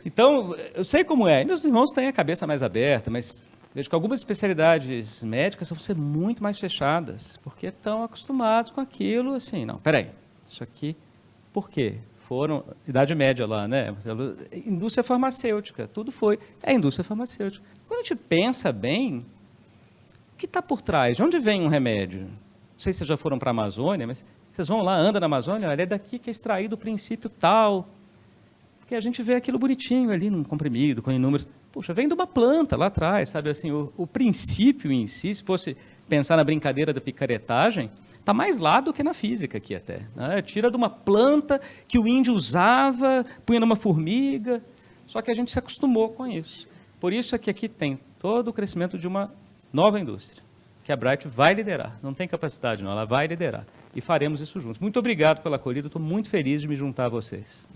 Então, eu sei como é. Meus irmãos têm a cabeça mais aberta, mas vejo que algumas especialidades médicas vão ser muito mais fechadas, porque estão acostumados com aquilo, assim, não, peraí, isso aqui, por quê? Foram, Idade Média lá, né? Indústria farmacêutica, tudo foi, é indústria farmacêutica. Quando a gente pensa bem, o que está por trás? De onde vem um remédio? Não sei se vocês já foram para a Amazônia, mas vocês vão lá, andam na Amazônia, olha, é daqui que é extraído o princípio tal, porque a gente vê aquilo bonitinho ali, num comprimido, com inúmeros... Puxa, vem de uma planta lá atrás, sabe? Assim, o princípio em si, se fosse pensar na brincadeira da picaretagem, está mais lá do que na física aqui até. Né? Tira de uma planta que o índio usava, punha numa formiga, só que a gente se acostumou com isso. Por isso é que aqui tem todo o crescimento de uma nova indústria, que a Bright vai liderar. Não tem capacidade não, ela vai liderar. E faremos isso juntos. Muito obrigado pela acolhida, estou muito feliz de me juntar a vocês.